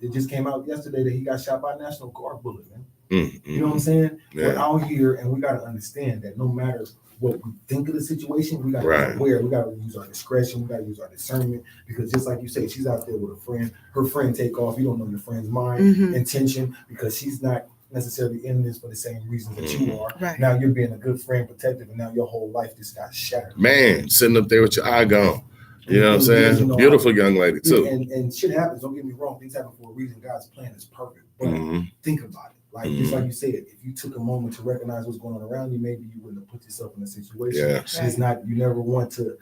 It just came out yesterday that he got shot by a National Guard bullet, man. Mm-hmm. You know what I'm saying? Yeah. We're out here, and we got to understand that no matter what we think of the situation, we got to Right. be aware. We got to use our discretion. We got to use our discernment, because just like you say, she's out there with a friend. Her friend take off. You don't know your friend's mind, intention, because she's not necessarily in this for the same reasons that you are. Right. Now you're being a good friend, protective, and now your whole life just got shattered. Man, sitting up there with your eye gone. You know what I'm saying? You know, Beautiful young lady too. And shit happens. Don't get me wrong. Things happen for a reason. God's plan is perfect. But think about it. Like just like you said, if you took a moment to recognize what's going on around you, maybe you wouldn't have put yourself in a situation. Yeah. And it's not. You never want to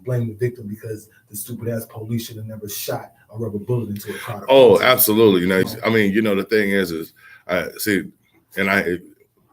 blame the victim because the stupid ass police should have never shot a rubber bullet into a car. Oh, absolutely. You know, I mean, you know, the thing is I see, and I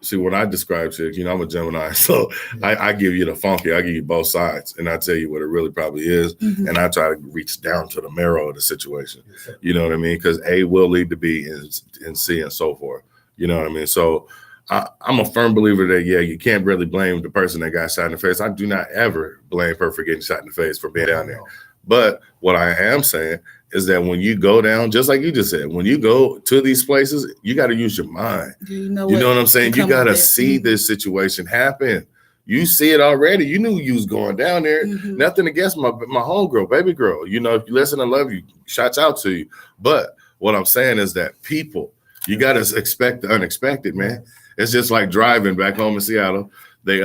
see when I describe shit, you know, I'm a Gemini, so I give you the funky, I give you both sides, and I tell you what it really probably is, and I try to reach down to the marrow of the situation. You know what I mean? Because A will lead to B and C and so forth. You know what I mean? So I'm a firm believer that, yeah, you can't really blame the person that got shot in the face. I do not ever blame her for getting shot in the face for being down there. But what I am saying is that when you go down, just like you just said, when you go to these places, you got to use your mind. You know what I'm saying? You got to see this situation happen. You see it already. You knew you was going down there. Nothing against my homegirl, baby girl. You know, if you listen, I love you. Shouts out to you. But what I'm saying is that people, you got to expect the unexpected, man. It's just like driving back home in Seattle. They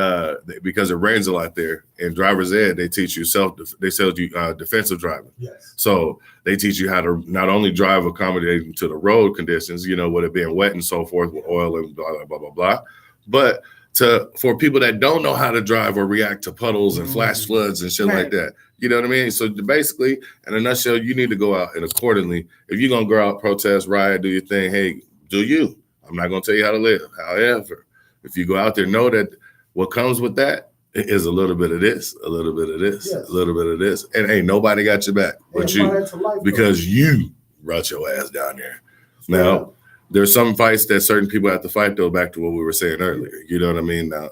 because it rains a lot there, in driver's ed, they teach you defensive driving. Yes. So they teach you how to not only drive accommodating to the road conditions, you know, with it being wet and so forth, with oil and blah blah blah blah, but for people that don't know how to drive or react to puddles and flash floods and shit like that. You know what I mean? So basically, in a nutshell, you need to go out and accordingly, if you're gonna go out, protest, riot, do your thing, hey, do you? I'm not gonna tell you how to live. However, if you go out there, know that what comes with that is a little bit of this, a little bit of this, a little bit of this. And ain't nobody got your back but you, because you brought your ass down there. Now, there's some fights that certain people have to fight, though, back to what we were saying earlier. You know what I mean? Now,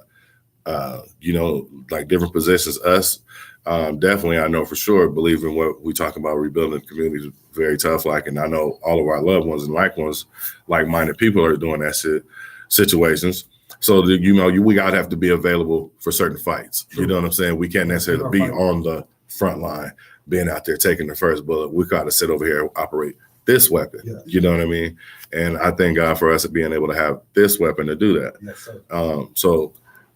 you know, like different positions, us, definitely, I know for sure, believe in what we talk about, rebuilding the community is very tough. Like, and I know all of our loved ones and like-minded people are doing that situations. So, you know, we gotta have to be available for certain fights. You know what I'm saying? We can't necessarily be on the front line, being out there taking the first bullet. We gotta sit over here and operate this weapon. Yeah. You know what I mean? And I thank God for us being able to have this weapon to do that. Yes, sir. So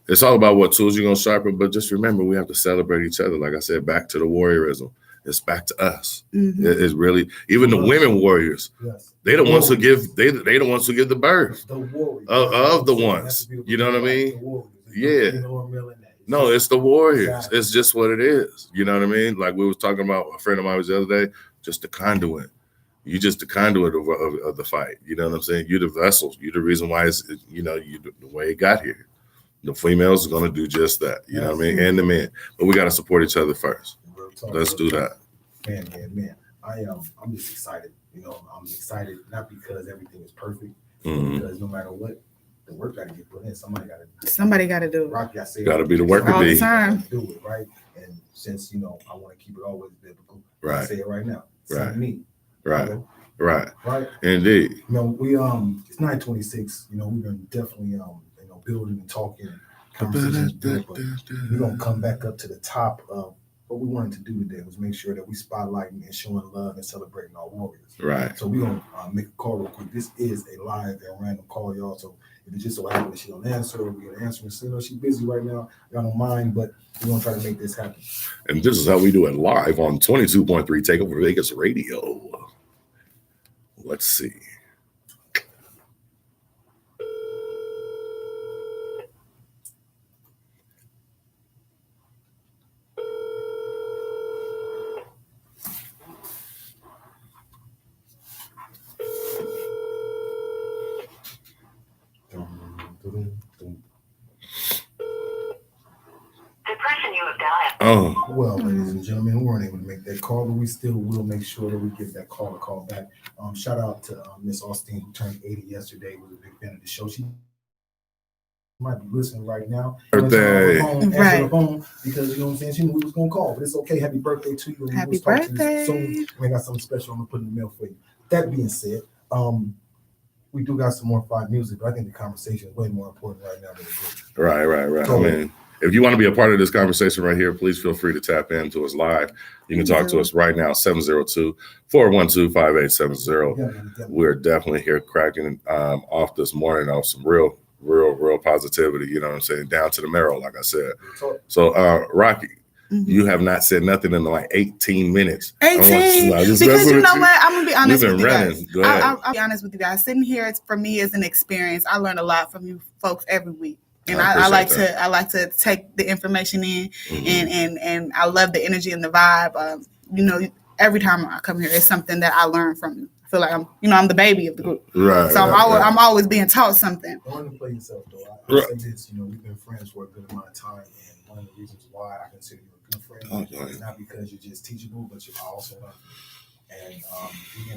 it's all about what tools you're gonna sharpen, but just remember, we have to celebrate each other. Like I said, back to the warriorism. It's back to us. It's really, even the women warriors. Yes. They the ones who give the ones who give the birth of the ones. You know what I mean? Yeah. No, it's the warriors. Exactly. It's just what it is. You know what I mean? Like we was talking about, a friend of mine was the other day, just the conduit. You just the conduit of the fight. You know what I'm saying? You're the vessel. You're the reason why it's, you know, the way it got here. The females are going to do just that. You know what I mean? And the men. But we got to support each other first. Let's do that. Man. I'm just excited. You know, I'm excited not because everything is perfect, but because no matter what, the work got to get put in. Somebody got to do it. Rocky, I say got to be the worker all the time. Do it right. And since you know, I want to keep it always biblical. Right. I say it right now. Right. Me. Right. You know? Right. Indeed. You know, we it's 9:26. You know, we've been definitely you know, building and talking. Conversations, but we're gonna come back up to the top of what we wanted to do today was make sure that we spotlighting and showing love and celebrating our warriors. Right. So we're gonna make a call real quick. This is a live and random call, y'all. So if it just so happens that she don't answer, or we get an answer. So, you know, she's busy right now. Y'all don't mind, but we're gonna try to make this happen. And this is how we do it live on 22.3 Takeover Vegas Radio. Let's see. Oh. Well, ladies and gentlemen, we weren't able to make that call, but we still will make sure that we give that call a call back. Shout out to Miss Austin, who turned 80 yesterday. Was a big fan of the show. She might be listening right now. Birthday. Answer the phone because you know what I'm saying. She knew we was gonna call, but it's okay. Happy birthday to you. Happy birthday. Soon. We got something special I'm gonna put in the mail for you. that being said, we do got some more five music, but I think the conversation is way more important right now than the group. Right. So, I mean, if you want to be a part of this conversation right here, please feel free to tap into us live. You can talk to us right now, 702-412-5870. Yeah. We're definitely here cracking off this morning off some real positivity, you know what I'm saying, down to the marrow, like I said. So, Rocky, you have not said nothing in like 18 minutes. 18? Because you know what? I'm going to be honest with you guys. Go ahead. I'll be honest with you guys. Sitting here, for me, is an experience. I learn a lot from you folks every week. And I like to take the information in, and I love the energy and the vibe. You know, every time I come here, it's something that I learn from you. I feel like I'm the baby of the group. Right. So I'm always being taught something. Don't want to play yourself though. I say this, you know, we've been friends for a good amount of time, and one of the reasons why I consider you a good friend is not because you're just teachable, but you're also learning. And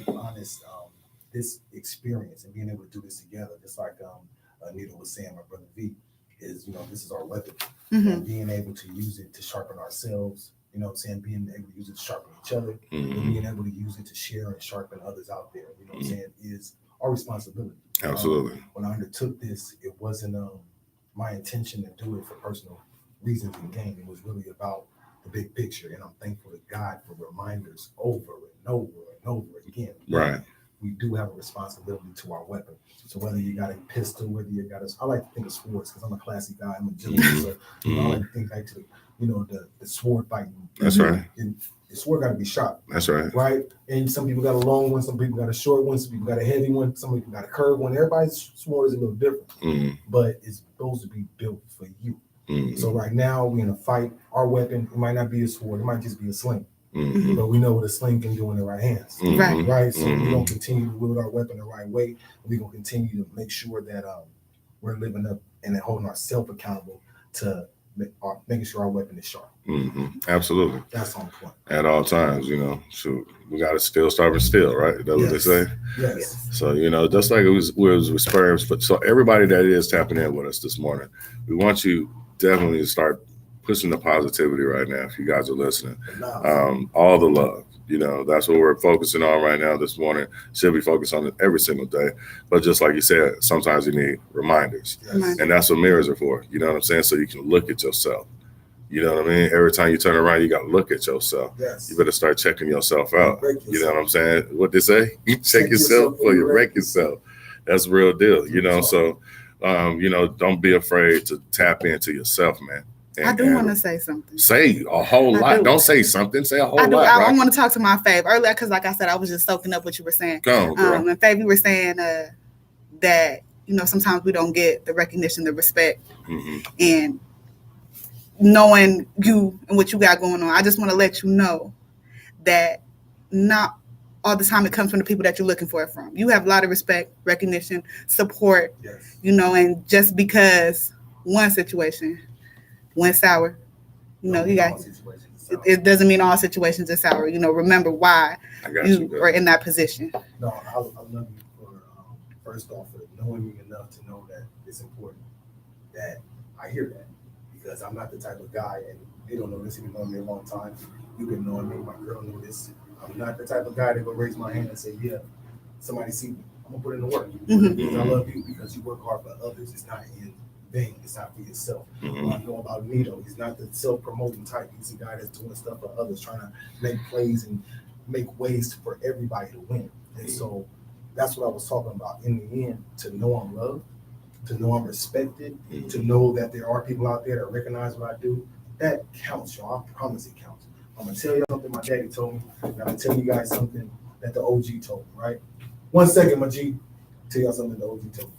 being honest, this experience and being able to do this together, just like NITO was saying, my brother V, is, you know, this is our weapon. And being able to use it to sharpen ourselves, you know what I'm saying, being able to use it to sharpen each other, and being able to use it to share and sharpen others out there, you know what I'm saying, is our responsibility. Absolutely. When I undertook this, it wasn't my intention to do it for personal reasons and gain. It was really about the big picture, and I'm thankful to God for reminders over and over and over again. Right. We do have a responsibility to our weapon. So whether you got a pistol, whether you got I like to think of swords because I'm a classy guy. I'm a gentleman, so you know, I like to think back to the sword fighting. That's right. And the sword got to be sharp. That's right. Right. And some people got a long one, some people got a short one, some people got a heavy one, some people got a curved one. Everybody's sword is a little different, but it's supposed to be built for you. So right now we're in a fight. Our weapon, it might not be a sword, it might just be a sling. But we know what a sling can do in the right hands. Right. So we're gonna continue to wield our weapon the right way. We're gonna continue to make sure that we're living up and holding ourselves accountable to making sure our weapon is sharp. Absolutely. That's on point. At all times, you know. So we gotta still start with still, right? That's what they say. Yes. So, you know, just like it was with sperms, but so everybody that is tapping in with us this morning, we want you definitely to start pushing the positivity right now if you guys are listening. All the love, you know, that's what we're focusing on right now this morning. Should be focused on it every single day. But just like you said, sometimes you need reminders. And that's what mirrors are for, you know what I'm saying? So you can look at yourself. You know what I mean? Every time you turn around, you got to look at yourself. You better start checking yourself out. You know what I'm saying? What they say? Check yourself before you wreck yourself. That's the real deal, you know? So, you know, don't be afraid to tap into yourself, man. I do want to say something. Say a whole lot. Don't say something. Say a whole lot. I want to talk to my Fave earlier because, like I said, I was just soaking up what you were saying. Go on, girl. And Fave, you were saying that, you know, sometimes we don't get the recognition, the respect, and knowing you and what you got going on. I just want to let you know that not all the time it comes from the people that you're looking for it from. You have a lot of respect, recognition, support, you know, and just because one situation went sour, you know, you got it doesn't mean all situations are sour. You know, remember why you are in that position. No, I love you for first off for knowing me enough to know that it's important that I hear that, because I'm not the type of guy, and they don't know this, you've been knowing me a long time. You've been knowing me, my girl knew this. I'm not the type of guy that will raise my hand and say, yeah, somebody see me. I'm gonna put in the work. Because I love you, because you work hard for others. It's not in vain. It's not for yourself. I know about NITO. He's not the self-promoting type. He's a guy that's doing stuff for others, trying to make plays and make ways for everybody to win. And so that's what I was talking about. In the end, to know I'm loved, to know I'm respected, to know that there are people out there that recognize what I do, that counts, y'all. I promise it counts. I'm gonna tell you something my daddy told me, and I'm gonna tell you guys something that the OG told me, right? 1 second, my G. Tell y'all something the OG told me.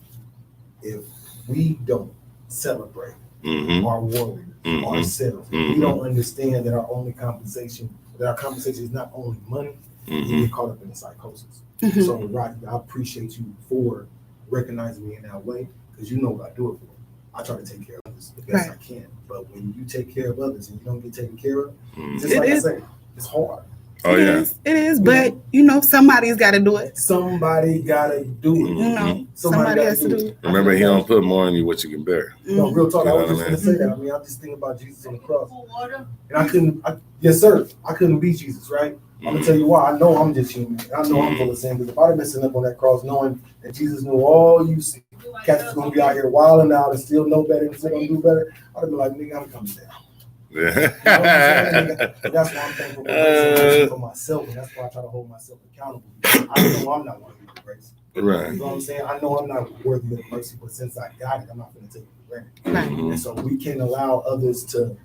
If we don't celebrate our warriors, ourselves, we don't understand that our compensation is not only money, we get caught up in the psychosis. So, Rocky, I appreciate you for recognizing me in that way, because you know what I do it for. I try to take care of others the best I can. But when you take care of others and you don't get taken care of, just like I say, it's hard. It is, but you know, somebody's got to do it. Somebody got to do it. You know, somebody has to do it. Remember, he don't put more on you what you can bear. No, real talk. I was just going to say that. I mean, I'm just thinking about Jesus on the cross. And I couldn't be Jesus, right? I'm gonna tell you why. I know I'm just human. I know I'm full of sin. Because if I'd have been sitting up on that cross, knowing that Jesus knew all you see, cats was gonna be out here wilding out and still know better and still gonna do better, I'd have been like, nigga, I'm coming down. You know what I'm saying? That's why I'm thankful for myself, and that's why I try to hold myself accountable. I know I'm not worthy of grace. Right. You know what I'm saying? I know I'm not worthy of mercy, but since I got it, I'm not going to take it for granted. Right. And so we can't allow others to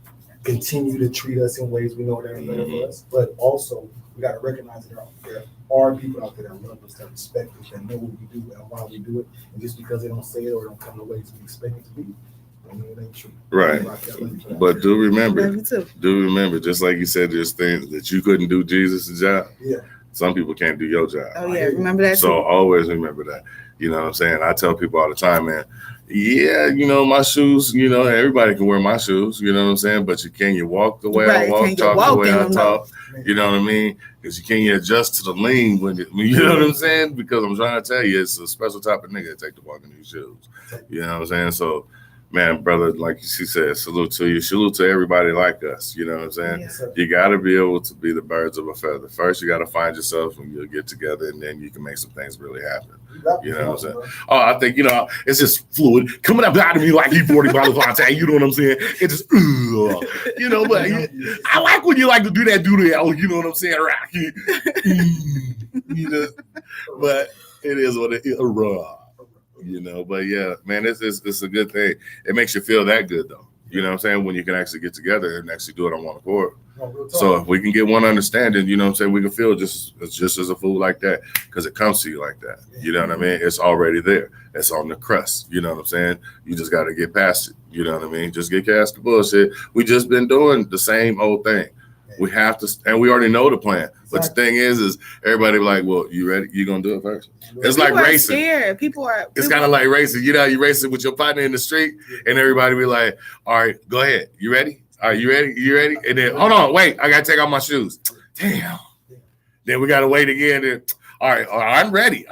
continue to treat us in ways we know that are better for us, but also we got to recognize that there are people out there that love us, that respect us, that know what we do and why we do it, and just because they don't say it or don't come the ways we expect it to be, I mean, it ain't true. Right. But do remember, just like you said, there's things that you couldn't do Jesus' job. Yeah. Some people can't do your job. Oh, yeah. Remember that? So always remember that. You know what I'm saying? I tell people all the time, man, yeah, you know, my shoes, you know, everybody can wear my shoes, you know what I'm saying? But you walk the way I walk, talk the way I talk, you know what I mean? Because you can't adjust to the lean when it, you know what I'm saying? Because I'm trying to tell you, it's a special type of nigga that take to walk in these shoes. You know what I'm saying? So, man, brother, like she said, salute to you. Salute to everybody like us. You know what I'm saying? Yes, you got to be able to be the birds of a feather. First, you got to find yourself and you'll get together, and then you can make some things really happen. You know what I'm saying? Oh, I think, you know, it's just fluid coming up out of me like E40 bottles latte. You know what I'm saying? It just, you know, but I like when you like to do that, you know what I'm saying? You know, but it is what it is. You know, but yeah, man, it's a good thing. It makes you feel that good, though. You know what I'm saying? When you can actually get together and actually do it on one accord. So if we can get one understanding, you know what I'm saying, we can feel just as a fool like that because it comes to you like that. You know what I mean? It's already there. It's on the crust. You know what I'm saying? You just got to get past it. You know what I mean? Just get past the bullshit. We just been doing the same old thing. We have to, and we already know the plan. But the thing is everybody be like, well, you ready? You gonna do it first? It's like racing. Scared. It's kind of like racing. You know, you racing with your partner in the street, and everybody be like, all right, go ahead. You ready? All right, you ready? You ready? And then, hold on, wait, I gotta take off my shoes. Damn. Then we gotta wait again. And, all right, I'm ready.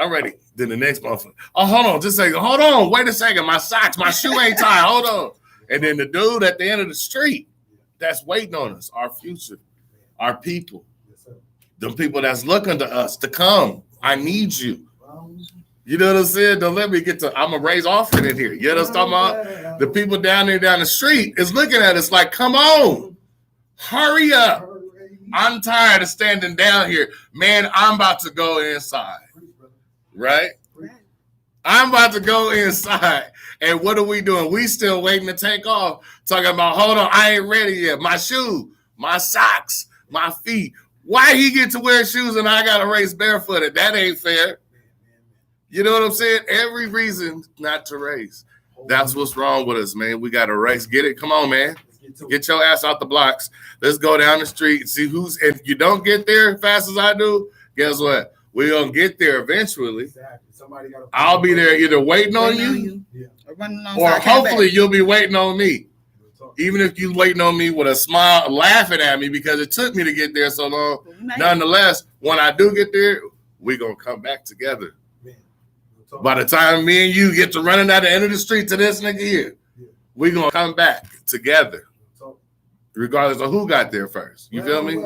Then the next motherfucker. Oh, hold on, just a second. Hold on, wait a second. My socks, my shoe ain't tied. Hold on. And then the dude at the end of the street that's waiting on us, our future, our people, the people that's looking to us to come. I need you. You know what I'm saying? Don't let me get to, I'm going to raise offering in here. You know what I'm talking about? The people down there down the street is looking at us like, come on, hurry up. I'm tired of standing down here. Man, I'm about to go inside. Right? I'm about to go inside. And what are we doing? We still waiting to take off. Talking about, hold on, I ain't ready yet. My shoe, my socks, my feet. Why he get to wear shoes and I got to race barefooted? That ain't fair. You know what I'm saying? Every reason not to race. That's what's wrong with us, man. We got to race. Get it? Come on, man. Get your ass out the blocks. Let's go down the street and see who's. If you don't get there fast as I do, guess what? We're going to get there eventually. I'll be there either waiting on you or hopefully you'll be waiting on me. Even if you're waiting on me with a smile, laughing at me because it took me to get there so long. Nonetheless, when I do get there, we're going to come back together. By the time me and you get to running at the end of the street to this nigga here, we're going to come back together, regardless of who got there first. You feel me?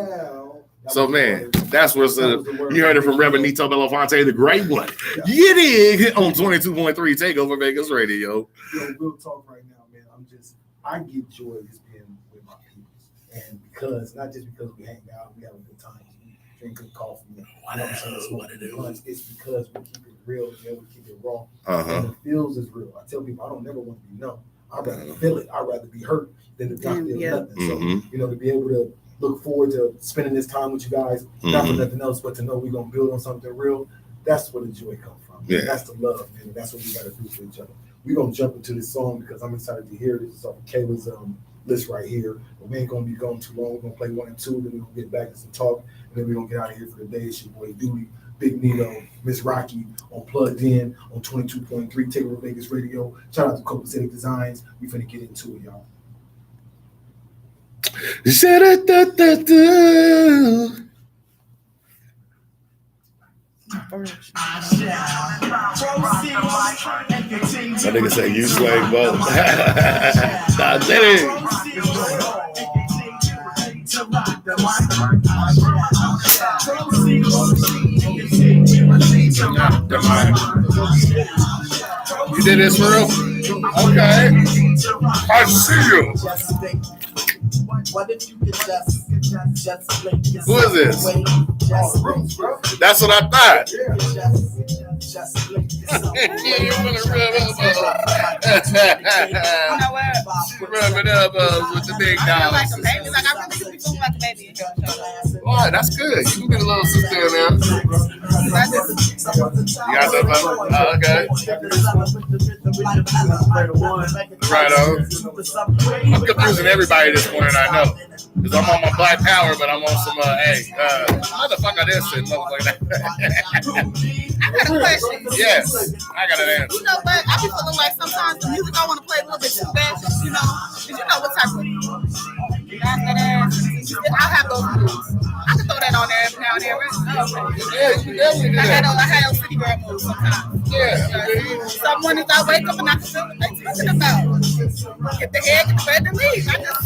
So, man, that's what's up. You heard it from Reverend NITO Belafonte, the great one. You dig on 22.3 Takeover Vegas Radio. Real talk right now, man. I get joy just being with my people. And not just because we hang out, we have a good time, we drink good coffee. It's because we keep it real, and we keep it raw. And the feels is real. I tell people I don't never want to be numb. I'd rather feel it. i'd rather be hurt than to not feel nothing. So, you know, to be able to look forward to spending this time with you guys, not for nothing else, but to know we're going to build on something real, that's where the joy comes from. Yeah. That's the love, man. That's what we got to do for each other. We're going to jump into this song because I'm excited to hear it. It's off of Kayla's list right here. But we ain't going to be going too long. We're going to play 1 and 2, then we're going to get back to some talk, and then we're going to get out of here for the day. It's your boy Doodie, Big NITO, Miss Rocky on Plugged In on 22.3 Takeover Vegas Radio. Shout out to Copacetic Designs. We finna get into it, y'all. That nigga say you swag both. I did it. You did this for real? Okay. I see you. Who is this? That's what I thought. Rubbing elbows with the big dog. Like a baby. Like I really do be feeling like a baby. Boy, that's good. You can get a little sister in there. You got that, brother? Oh, okay. Right on. I'm confusing everybody this morning, I know. Because I'm on my Black Power, but I'm on some, motherfucker this and motherfucker that. I got a question. Yes, I got an answer. You know what? I be feeling like sometimes the music I want to play a little bit too fast, you know? Because you know what type of I have those moves. I can throw that on there every now and then, right? Yeah, you definitely do I that. had those city girl moves sometimes. Yeah. Some mornings I wake up and I can feel what they're talking about. Get the head, get the bread, and leave. I just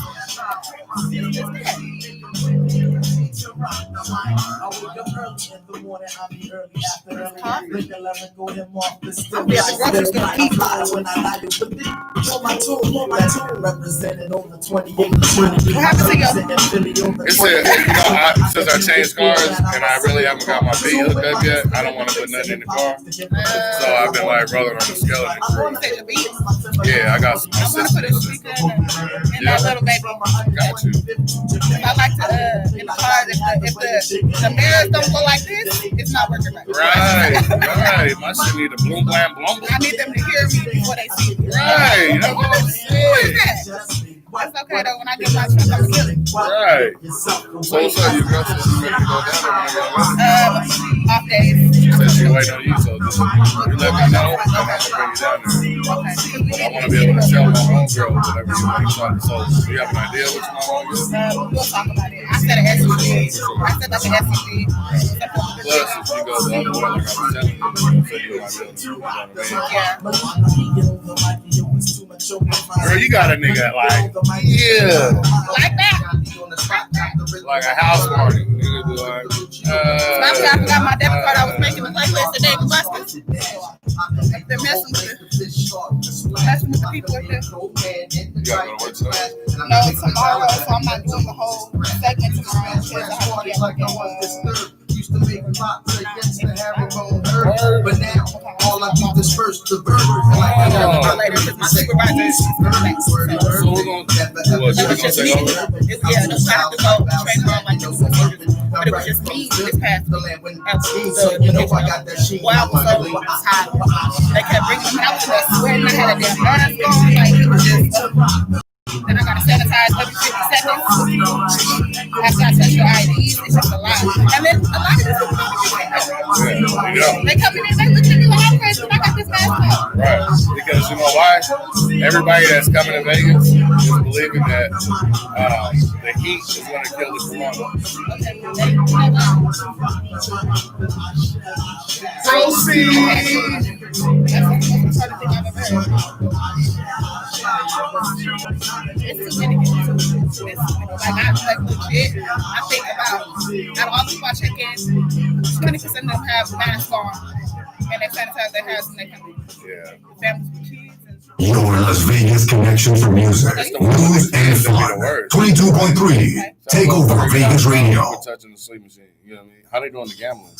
since I changed cars and I really haven't got my feet hooked up yet, I don't want to put nothing in the car. So I've been like rolling on the skeleton crew. Yeah, I got some. I want to put a speaker in that little baby. Got you. I like to in the car if the mirrors don't go like this, it's not working right. Right. My shit need a bloom blam blum. I need them to hear me before they see me. Right. That's what I'm saying. What is that? It's okay though. When I get my truck, I'm gonna kill it. Right. So you got to make it go down off days. She said she waiting on you, so just you let me know, and I'm gonna bring you down there. But I want to be able to tell my homegirl whatever you want to talk. So do you have an idea what you want to do? We'll talk about it. I said an SUV. I said like an SUV. Plus, if you go the other way, like I was telling you, so you might be able to do it. Girl, you got a nigga like, yeah. Like that. Like a house party. Nigga do like, I forgot my debit card. I was making the playlist today with Buster. They're messing with the people up there. You gotta go to work tonight? No, tomorrow, so I'm not doing the whole segment tomorrow because I have to be at work. Used to make pop against the herringbone herb, but now all I do is first the bird. Later because my supervisor is but it was just me this past week. Wow, so tired. They kept bringing me out to us sweating. I had a damn mask on. Like, it was just. Then I gotta sanitize every 50 seconds. After I touch your IDs, it's just a lot. And then a lot of this they come in and they look at me like I'm crazy when I got this mask on. Right. Because you know why? Everybody that's coming to Vegas is believing that the heat is going to kill the corona. Proceed. That's the thing I've ever heard. It's too many people. Like legit, I think about out of all the people I check in, 20% of them have masks on and they sanitize their hands when they come in. Yeah. Families with kids. Your Las Vegas connection for music, news, and fun. 22.3, take over Vegas Radio. Touching the sleep machine. You know what I mean? How they doing the gambling?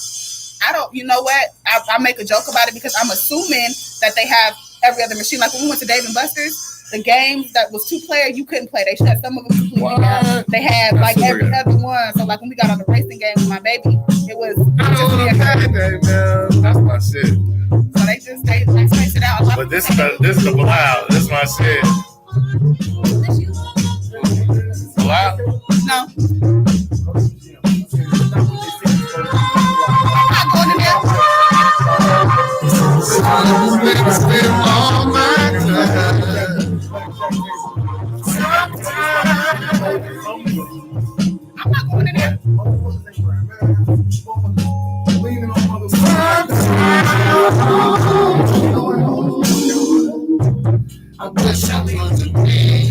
I don't. You know what? I make a joke about it because I'm assuming that they have every other machine. Like when we went to Dave & Buster's. The games that was 2-player, you couldn't play. They shut some of them completely down. They had like every other one. So like when we got on the racing game with my baby, it was just me and her. That's my shit. So they spaced it out. But this is the blowout. This is my shit. Blowout? No. I'm not going in there. I'm not going in there.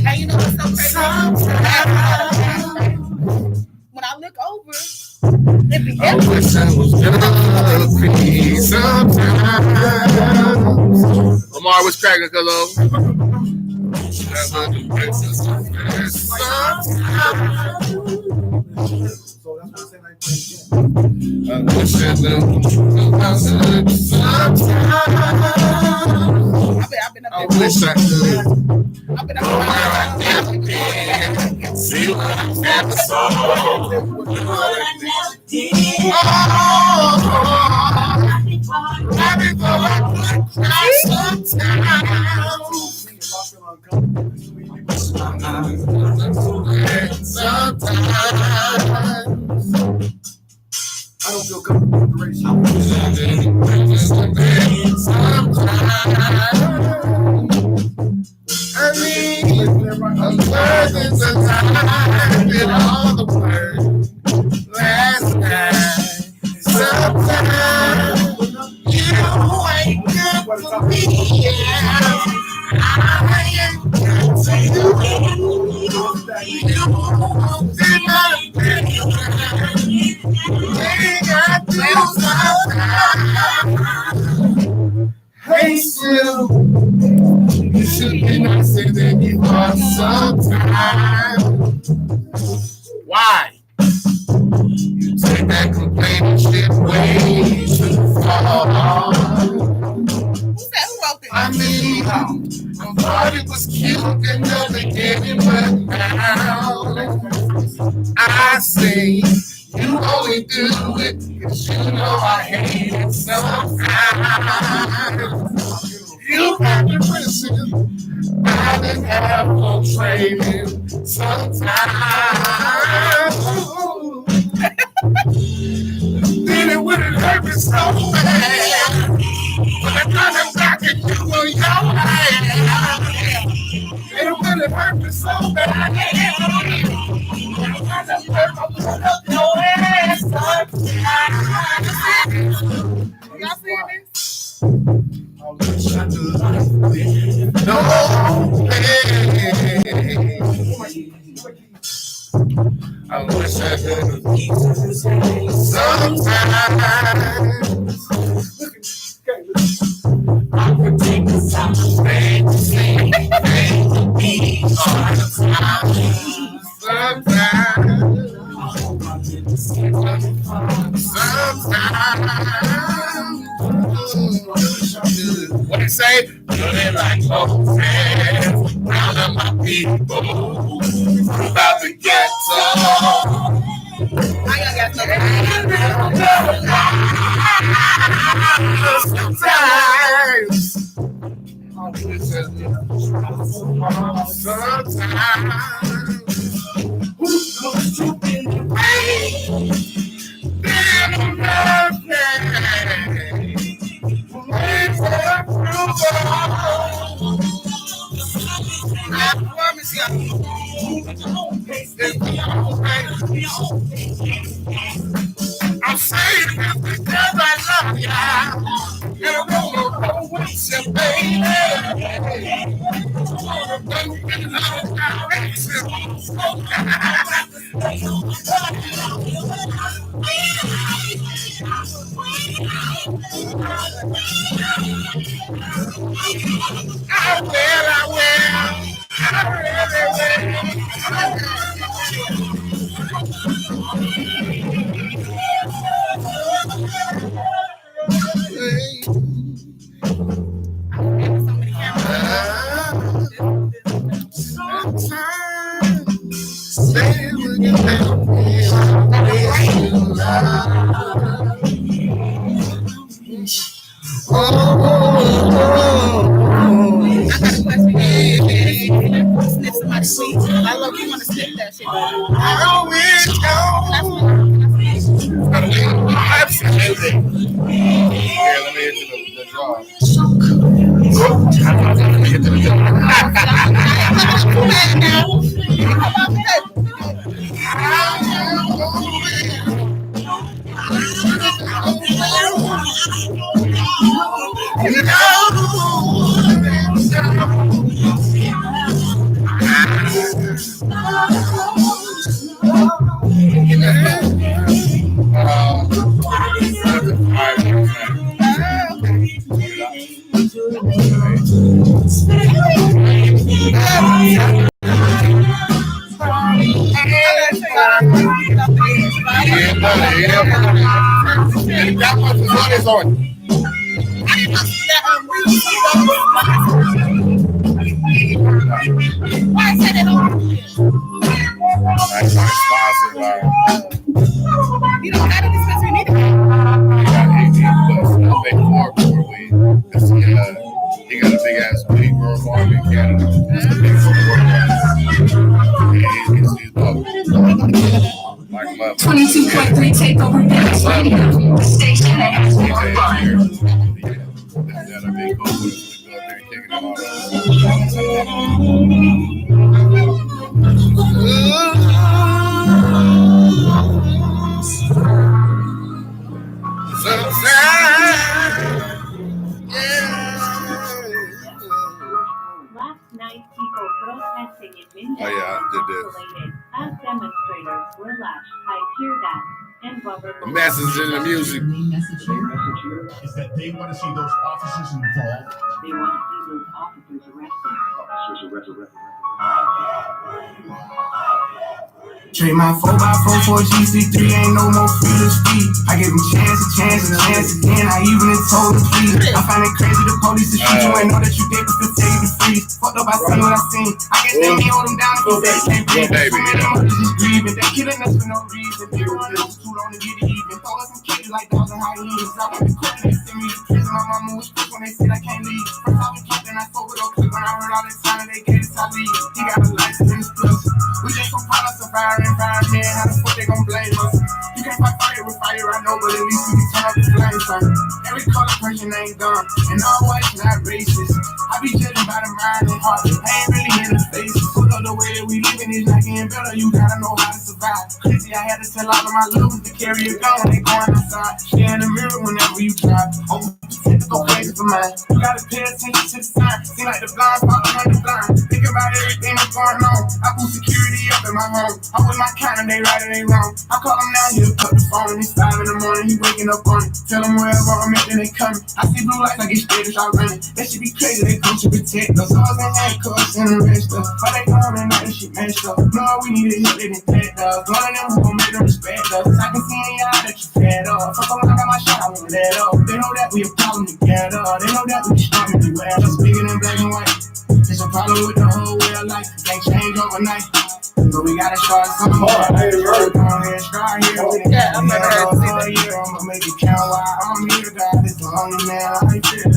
Hey, you know what's so crazy? When I look over, it be bar was cracking, cuz So that's what I said. Like, I've been up I there. wish I could. I've been up there. See what I never saw. I don't feel comfortable with the ratio. I mean, I'm learning the time in all the words last night. Sometimes you ain't good for me. I ain't good to you. You did not hey, still, you should be nicer than you are sometimes. Why? You take that complaining shit way too far. Who said who wrote this? I mean, I thought it was cute in the beginning, but now I see you only do it because you know I hate it sometimes. You got depression, I didn't have no training sometimes. Then it wouldn't hurt me so bad. But I got him back and you were your hand. It wouldn't hurt me so bad. Y'all seeing this? No I wish I could sometimes. I could take this out of bed to sleep and be all the time. Sometimes. What do you say? Feeling like old friends, round up my people. About to get some. I y'all got Sometimes. I'm saying this because I love you. And I don't know how to waste you, baby. I will. I really Say when you tell me I got a question. Sniff somebody's sweet. I love you want to sniff that shit. Absolutely. Here, let me hit the draw. Let me hit the draw. That much is what is on. You don't got a dispensary neither. He got a big ass weed grow farm in Canada. Like 22.3 takeover Village Radio, the station that has more fun. That'll be cool. We'll go up there and kick it all Last night, people protesting in Mindanao Oh, yeah, I did this. isolated as demonstrators were lashed by tear gas and rubber The message in the music. Is that they want to see those officers involved. They want to see those officers arrested. Trade my 4x4 for a GC3, ain't no more feelers free. I give him chance again. I even told him please. I find it crazy the police to shoot you and know that you dead, but still tell you to freeze. Fucked up, I seen what I seen. I guess they may hold him down if they can't breathe. So many motherfuckers just grieving. They killing us for no reason. They run us too long to get it even. Throw us some kids like dogs and hyenas. I went to court and they sent me to prison. My mama was quick when they said I can't leave. First I was kicked and I spoke with a clip. When I heard all this time and they gave us our leave. He got a license in his plus. We just gon' call us a fire environment. How the fuck they gon' blame us? You can't fight fire with fire, I know, but at least we can turn up the flames, son. Every color person ain't dumb, and all whites not racist. I be judging by the mind and heart. I ain't really in the face. Put up the way that we living is like getting better. You gotta know how to survive. Crazy, I had to tell all of my losers to carry a gun when they going outside. Stare in the mirror whenever you try. Oh, go crazy for mine. You gotta pay attention to the sign. Seem like the blind spot behind the blind. Think about everything that's going on. I put security up in my home. I'm with my kind and they right and they wrong. I call him now, he'll cut the phone. It's 5 in the morning, he waking up on it. Tell him wherever I'm at, then they coming. I see blue lights, I get scared and start running. That shit be crazy, they come to protect us. All in handcuffs and the rest of. Why they coming and that shit messed up? No, we need to help, they didn't take us. One of them who gon' make them respect us. I can see in your eye that you fed up. Fuck around, I got my shot, I won't let up. They know that we a problem together. They know that we strong and we wear us bigger than black and white. There's a problem with the whole way of life. Can't change overnight. But we gotta start somewhere. Go ahead, start here. Yeah, I'm gonna I'ma make it count while I'm here, God. It's the only man I ain't fear.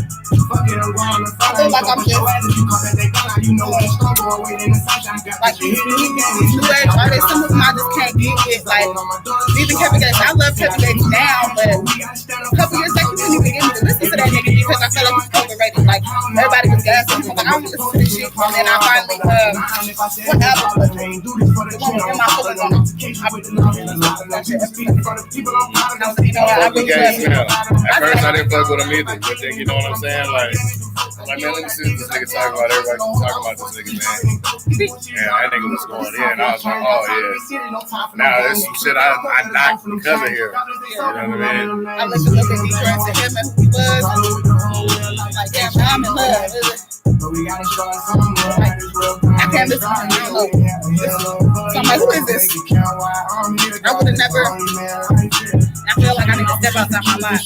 Fuck it, I'm going to fight. I feel like I'm just you come back, they gun, you know it's strong, boy. Wait in the sunshine, got like these new age artists. Some of them I just can't get with. Like even Kevin Gates, I love Kevin Gates now, but a couple years back, you didn't even get me to listen to that nigga because I felt like he's overrated. Like everybody was gassing. I'm like, I don't listen to this shit. And then I finally, what album was it? The one with my feelings on it. I really love it. At first, I didn't fuck with him either, but then you know what I'm saying? Like man, let me see what this nigga talking about. Everybody talking about this nigga, man. Yeah, that nigga was going in. I was like, oh yeah. Now there's some shit I knocked because of here. You know what I mean? I let you look at deeper into him and who he was. Like, damn, I'm in love. Like, I can't listen to him. I don't know. So I'm like, who is this? I would have never. I feel like I need to step outside my mind.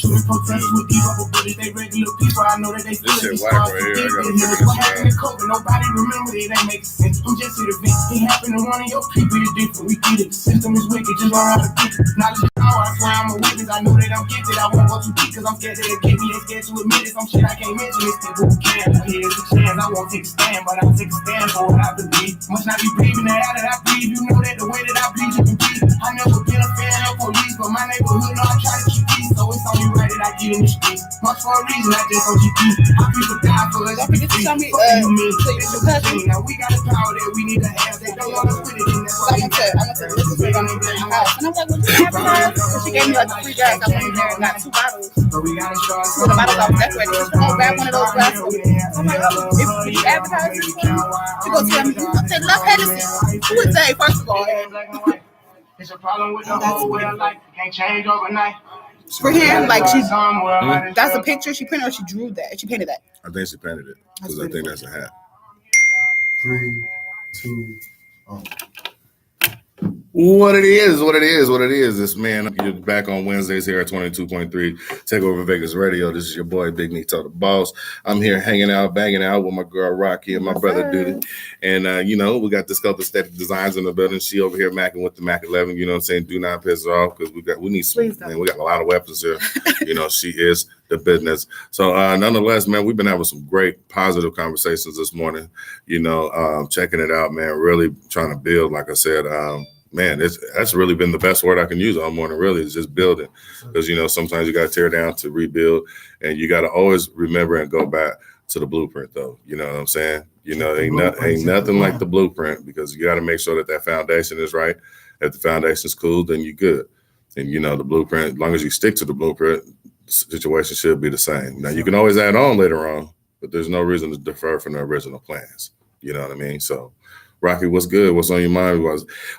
This shit whack right here. I gotta figure this out. Nobody remember it, that makes sense. I'm just here to vent. It happened to one of your people, it's different. We get it. The system is wicked, just learn how to get it. Knowledge is power, I swear I'm a witness. I know they don't get it. I won't go too deep because I'm scared they'll get me. They scared to admit it. Some shit I can't mention. It's people who can. Here's a chance. I won't take a stand, but I'll take a stand for what I believe. Must not be breathing the air that I breathe. You know that the way that I breathe, you can breathe. I never been a fan of police, but my neighborhood know I try to keep peace. So it's only right that I get in the streets. Much for a reason, I just on GP. I people die for us. Don't forget to show me, Now we got the power that we need to have. They don't want to put it in that way. I'm gonna listen to it on the house. And I'm like, what you have in her? So she gave me like a free gas. I went in there and got 2 bottles. But we got to start So the bottles I was decorating. She's gonna grab one of those glasses. I'm like, oh, if you advertise this one, she gonna tell me, I said, love Hennessy. Who would say, first of all? It's a problem with the whole way of life. Can't change overnight. For him, like that's a picture she printed or she drew that. She painted that. I think she painted it because I think that's a hat. 3, 2, What it is. This man, you're back on Wednesdays here at 22.3 Takeover Vegas Radio. This is your boy, Big NITO, the boss. I'm here hanging out, banging out with my girl, Rocky, and my brother, Doodie. And, we got this couple aesthetic designs in the building. She over here macking with the Mac 11, you know what I'm saying? Do not piss her off because we need some, man, we got a lot of weapons here. She is the business. So, nonetheless, man, we've been having some great positive conversations this morning, checking it out, man, really trying to build, like I said, man, that's really been the best word I can use all morning, really, is just building. Because, sometimes you got to tear down to rebuild, and you got to always remember and go back to the blueprint, though. You know what I'm saying? Ain't nothing like the blueprint, because you got to make sure that foundation is right. If the foundation's cool, then you're good. And, the blueprint, as long as you stick to the blueprint, the situation should be the same. Now, you can always add on later on, but there's no reason to defer from the original plans. You know what I mean? So, Rocky, what's good? What's on your mind?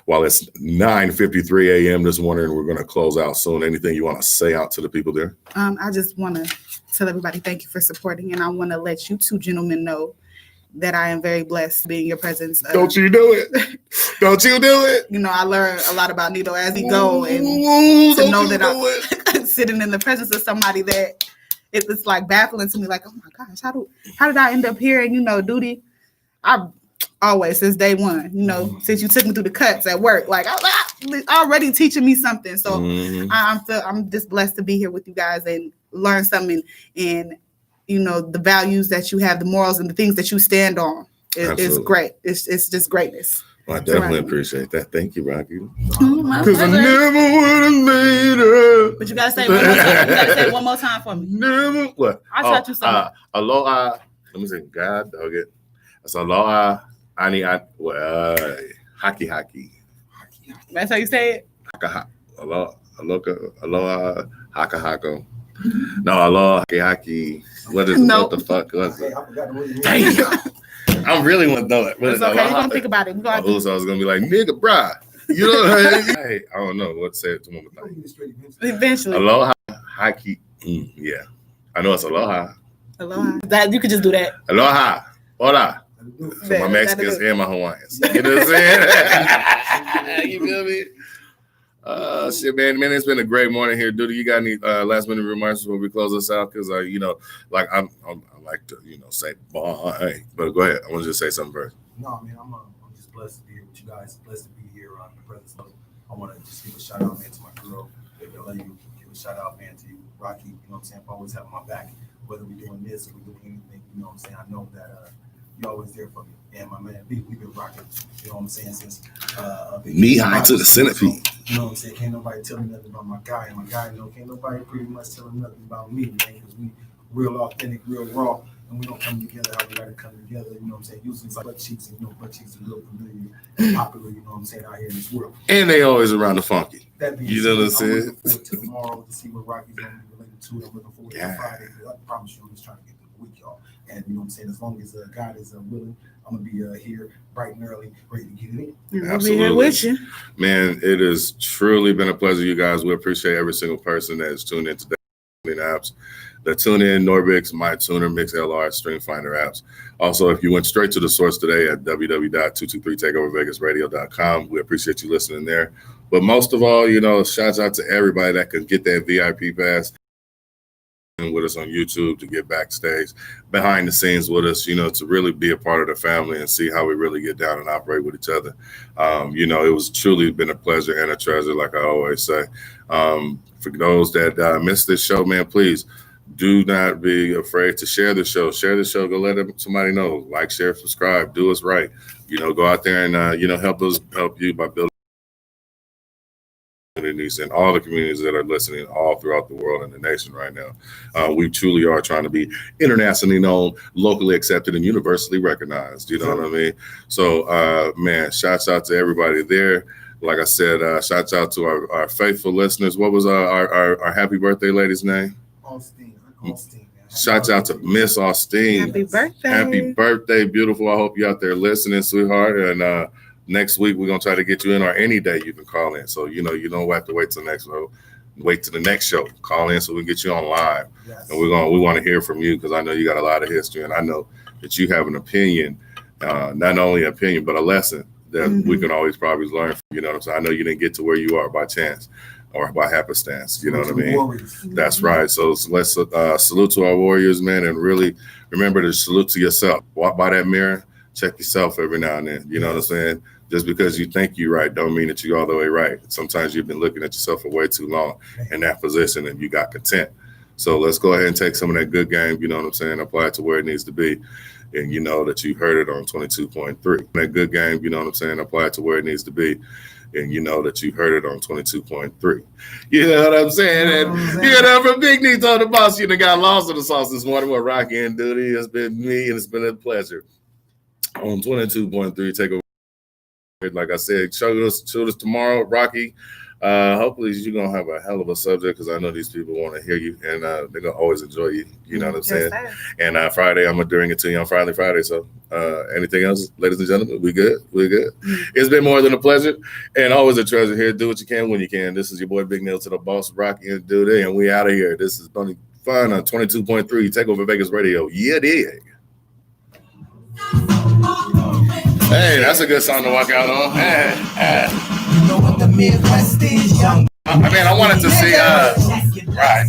While it's 9:53 a.m. this morning, we're going to close out soon. Anything you want to say out to the people there? I just want to tell everybody thank you for supporting, and I want to let you two gentlemen know that I am very blessed to be in your presence. Don't you do it. Don't you do it. I learn a lot about NITO as we go, and to know that I'm sitting in the presence of somebody that it's like baffling to me, like, oh my gosh, how did I end up here? And, Doodie, I always, since day one, since you took me through the cuts at work, like already teaching me something. So I'm just blessed to be here with you guys and learn something. And the values that you have, the morals and the things that you stand on is great. It's just greatness. Well, I definitely appreciate that. Thank you, Rocky. Because I never would have made it. But you gotta say it one more time. You gotta say it one more time for me. Never. What? I taught you something. Aloha. Let me say, God, dog it. That's aloha. Haki. That's how you say it? Aloha, haka. No, aloha, haki. What the fuck was it? Damn. I really want to know it. It's okay. You're going to think about it. So I was going to be like, nigga, brah. You know what I mean? Hey, I don't know what to say it to one more time. Eventually. Aloha, haki. Yeah. I know it's aloha. Aloha. That, you could just do that. Aloha. Hola. For my Mexicans and my Hawaiians. You know what I'm saying? You feel me? Shit, man, it's been a great morning here. Doodie, you got any last minute remarks before we close this out? Because I like to, say bye. But go ahead. I want you to say something first. No, man, I'm just blessed to be here with you guys. Blessed to be here on the presence of. I want to just give a shout out, man, to my girl. Baby, I love you. Give a shout out, man, to you, Rocky. You know what I'm saying? For always having my back, whether we're doing this or we're doing anything. You know what I'm saying? I know that you're always there for me. And my man B, we've been rocking. You know what I'm saying? Since knee high to the centipede. You know what I'm saying? Can't nobody tell me nothing about my guy. And my guy, can't nobody pretty much tell him nothing about me, man. Because we real authentic, real raw. And we don't come together how we gotta come together, you know what I'm saying? Usually it's like butt cheeks, and butt cheeks are real familiar and popular, you know what I'm saying, out here in this world. And they always around the funky. You know what I'm saying? I'm looking forward to tomorrow to see what Rocky's gonna be related to. I'm looking forward to Friday. I promise you, I'm just trying to get through the week, y'all. And you know what I'm saying? As long as God is willing, I'm gonna be here bright and early, ready to get it in. Absolutely. I'll be here with you. Man, it has truly been a pleasure, you guys. We appreciate every single person that has tuned in today. Apps. The TuneIn, Norbix, MyTuner, MixLR, StreamFinder apps. Also, if you went straight to the source today at www.223takeovervegasradio.com, we appreciate you listening there. But most of all, shouts out to everybody that could get that VIP pass and with us on YouTube to get backstage, behind the scenes with us, to really be a part of the family and see how we really get down and operate with each other. It was truly been a pleasure and a treasure, like I always say. For those that missed this show, man, please do not be afraid to share the show. Share the show. Go let somebody know. Like, share, subscribe. Do us right. Go out there and, help you by building communities and all the communities that are listening all throughout the world and the nation right now. We truly are trying to be internationally known, locally accepted, and universally recognized. You know what I mean? So, man, shouts out to everybody there. Like I said, shouts out to our faithful listeners. What was our happy birthday lady's name? Austin. Shouts out to Miss Austin. Happy birthday. Happy birthday, beautiful. I hope you're out there listening, sweetheart. And next week, we're going to try to get you in, or any day you can call in. So, you don't have to wait till wait to the next show. Call in so we can get you on live. Yes. And we want to hear from you because I know you got a lot of history, and I know that you have an opinion, not only an opinion, but a lesson that we can always probably learn from. You know what I'm saying? I know you didn't get to where you are by chance or by happenstance. You know what I mean? Warriors. That's right. So let's salute to our warriors, man, and really remember to salute to yourself. Walk by that mirror, check yourself every now and then. You know what I'm saying? Just because you think you're right don't mean that you're all the way right. Sometimes you've been looking at yourself for way too long in that position and you got content. So let's go ahead and take some of that good game, you know what I'm saying, apply it to where it needs to be. And you know that you heard it on 22.3. That good game, you know what I'm saying, apply it to where it needs to be. And you know that you heard it on 22.3. You know what I'm saying? And you know, from Big NITO the boss, you done got lost in the sauce this morning with Rocky and Doodie. It's been me and it's been a pleasure. On 22.3, take over. Like I said, show us tomorrow, Rocky. Hopefully you're gonna have a hell of a subject because I know these people want to hear you and they're gonna always enjoy you. You know what I'm saying? And Friday, I'm gonna bring it to you on Friday. So anything else, ladies and gentlemen? We good? We good? It's been more than a pleasure and always a treasure here. Do what you can when you can. This is your boy Big NITO the boss, Rocky and Doodie, and we out of here. This is gonna be fun on 22.3 Take Over Vegas Radio. Yeah, dig. Hey, that's a good song to walk out on. You know what the Midwest is, young. I mean, I wanted to see, right.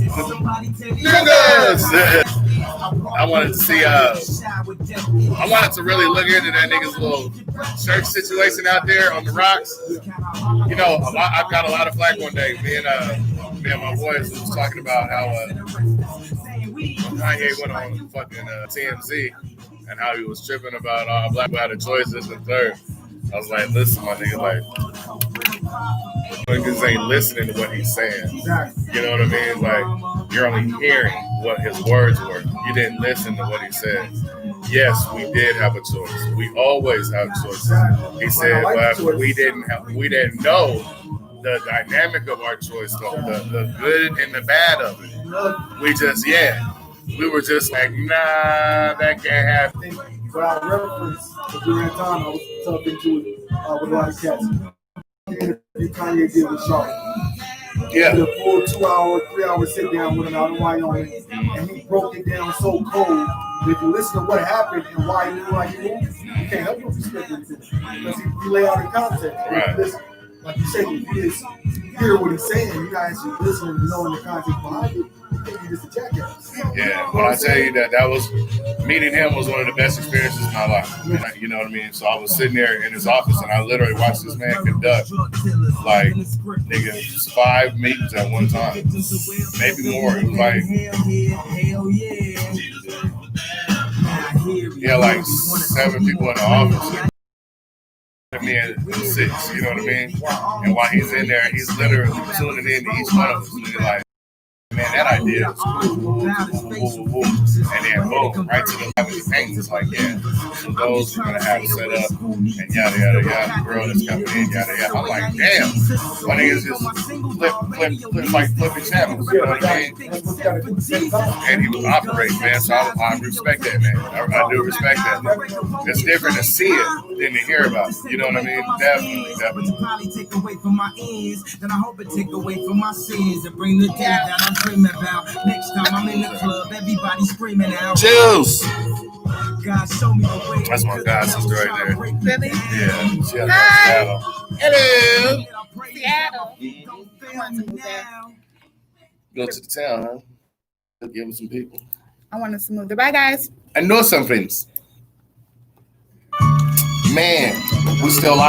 I wanted to see, I wanted to really look into that nigga's little church situation out there on the rocks. You know, I got a lot of flack one day. Me and my boys was talking about how Kanye went on fucking TMZ and how he was tripping about black people had a choice, this and third. I was like, listen, my nigga, like, niggas ain't listening to what he's saying. You know what I mean? Like, you're only hearing what his words were. You didn't listen to what he said. Yes, we did have a choice. We always have choices. He said, but we didn't know the dynamic of our choice, the good and the bad of it. We were just like, nah, that can't happen. But I referenced during that time, I was talking to with a lot of cats. The interview Kanye did with Charlotte. Yeah. Did a full 2 hour, 3 hour sit down with him out in Wyoming, and he broke it down so cold that if you listen to what happened and why he moved like he moved, you can't help but respect it because he lay out in context. Right. Listen, like you said, if you just hear what he's saying, you're not actually listening and knowing the context behind it. You think you're just a jackass. Yeah, when I tell you that was meeting him was one of the best experiences of my life. You know what I mean? So I was sitting there in his office and I literally watched this man conduct like nigga 5 meetings at one time, maybe more. It was like like 7 people in the office. Me and 6, you know what I mean? And while he's in there, he's literally tuning in to each one of us. And he's like, man, that idea is cool. And then boom, right to the left of the paint is like, yeah. So those we're gonna have set up and yada yada yada. The girl that's coming in, yada yada. I'm like, damn, my niggas just flip like flipping channels. You know what I mean? And he was operating, man. So I respect that, man. I do respect that. It's different to see it than to hear about it. You know what I mean? Definitely. Take away from my ends, then I hope it take away from my sins and bring the day that I'm dreaming about. Next time I'm in the club, everybody screaming out. Juice. God, show me the way. That's my god sister right there. Really? Yeah. She has Hi. Hello. Seattle. Go to the town, huh? Give them some people. I want us to move there. Bye, guys. I know some friends. Man, we still live.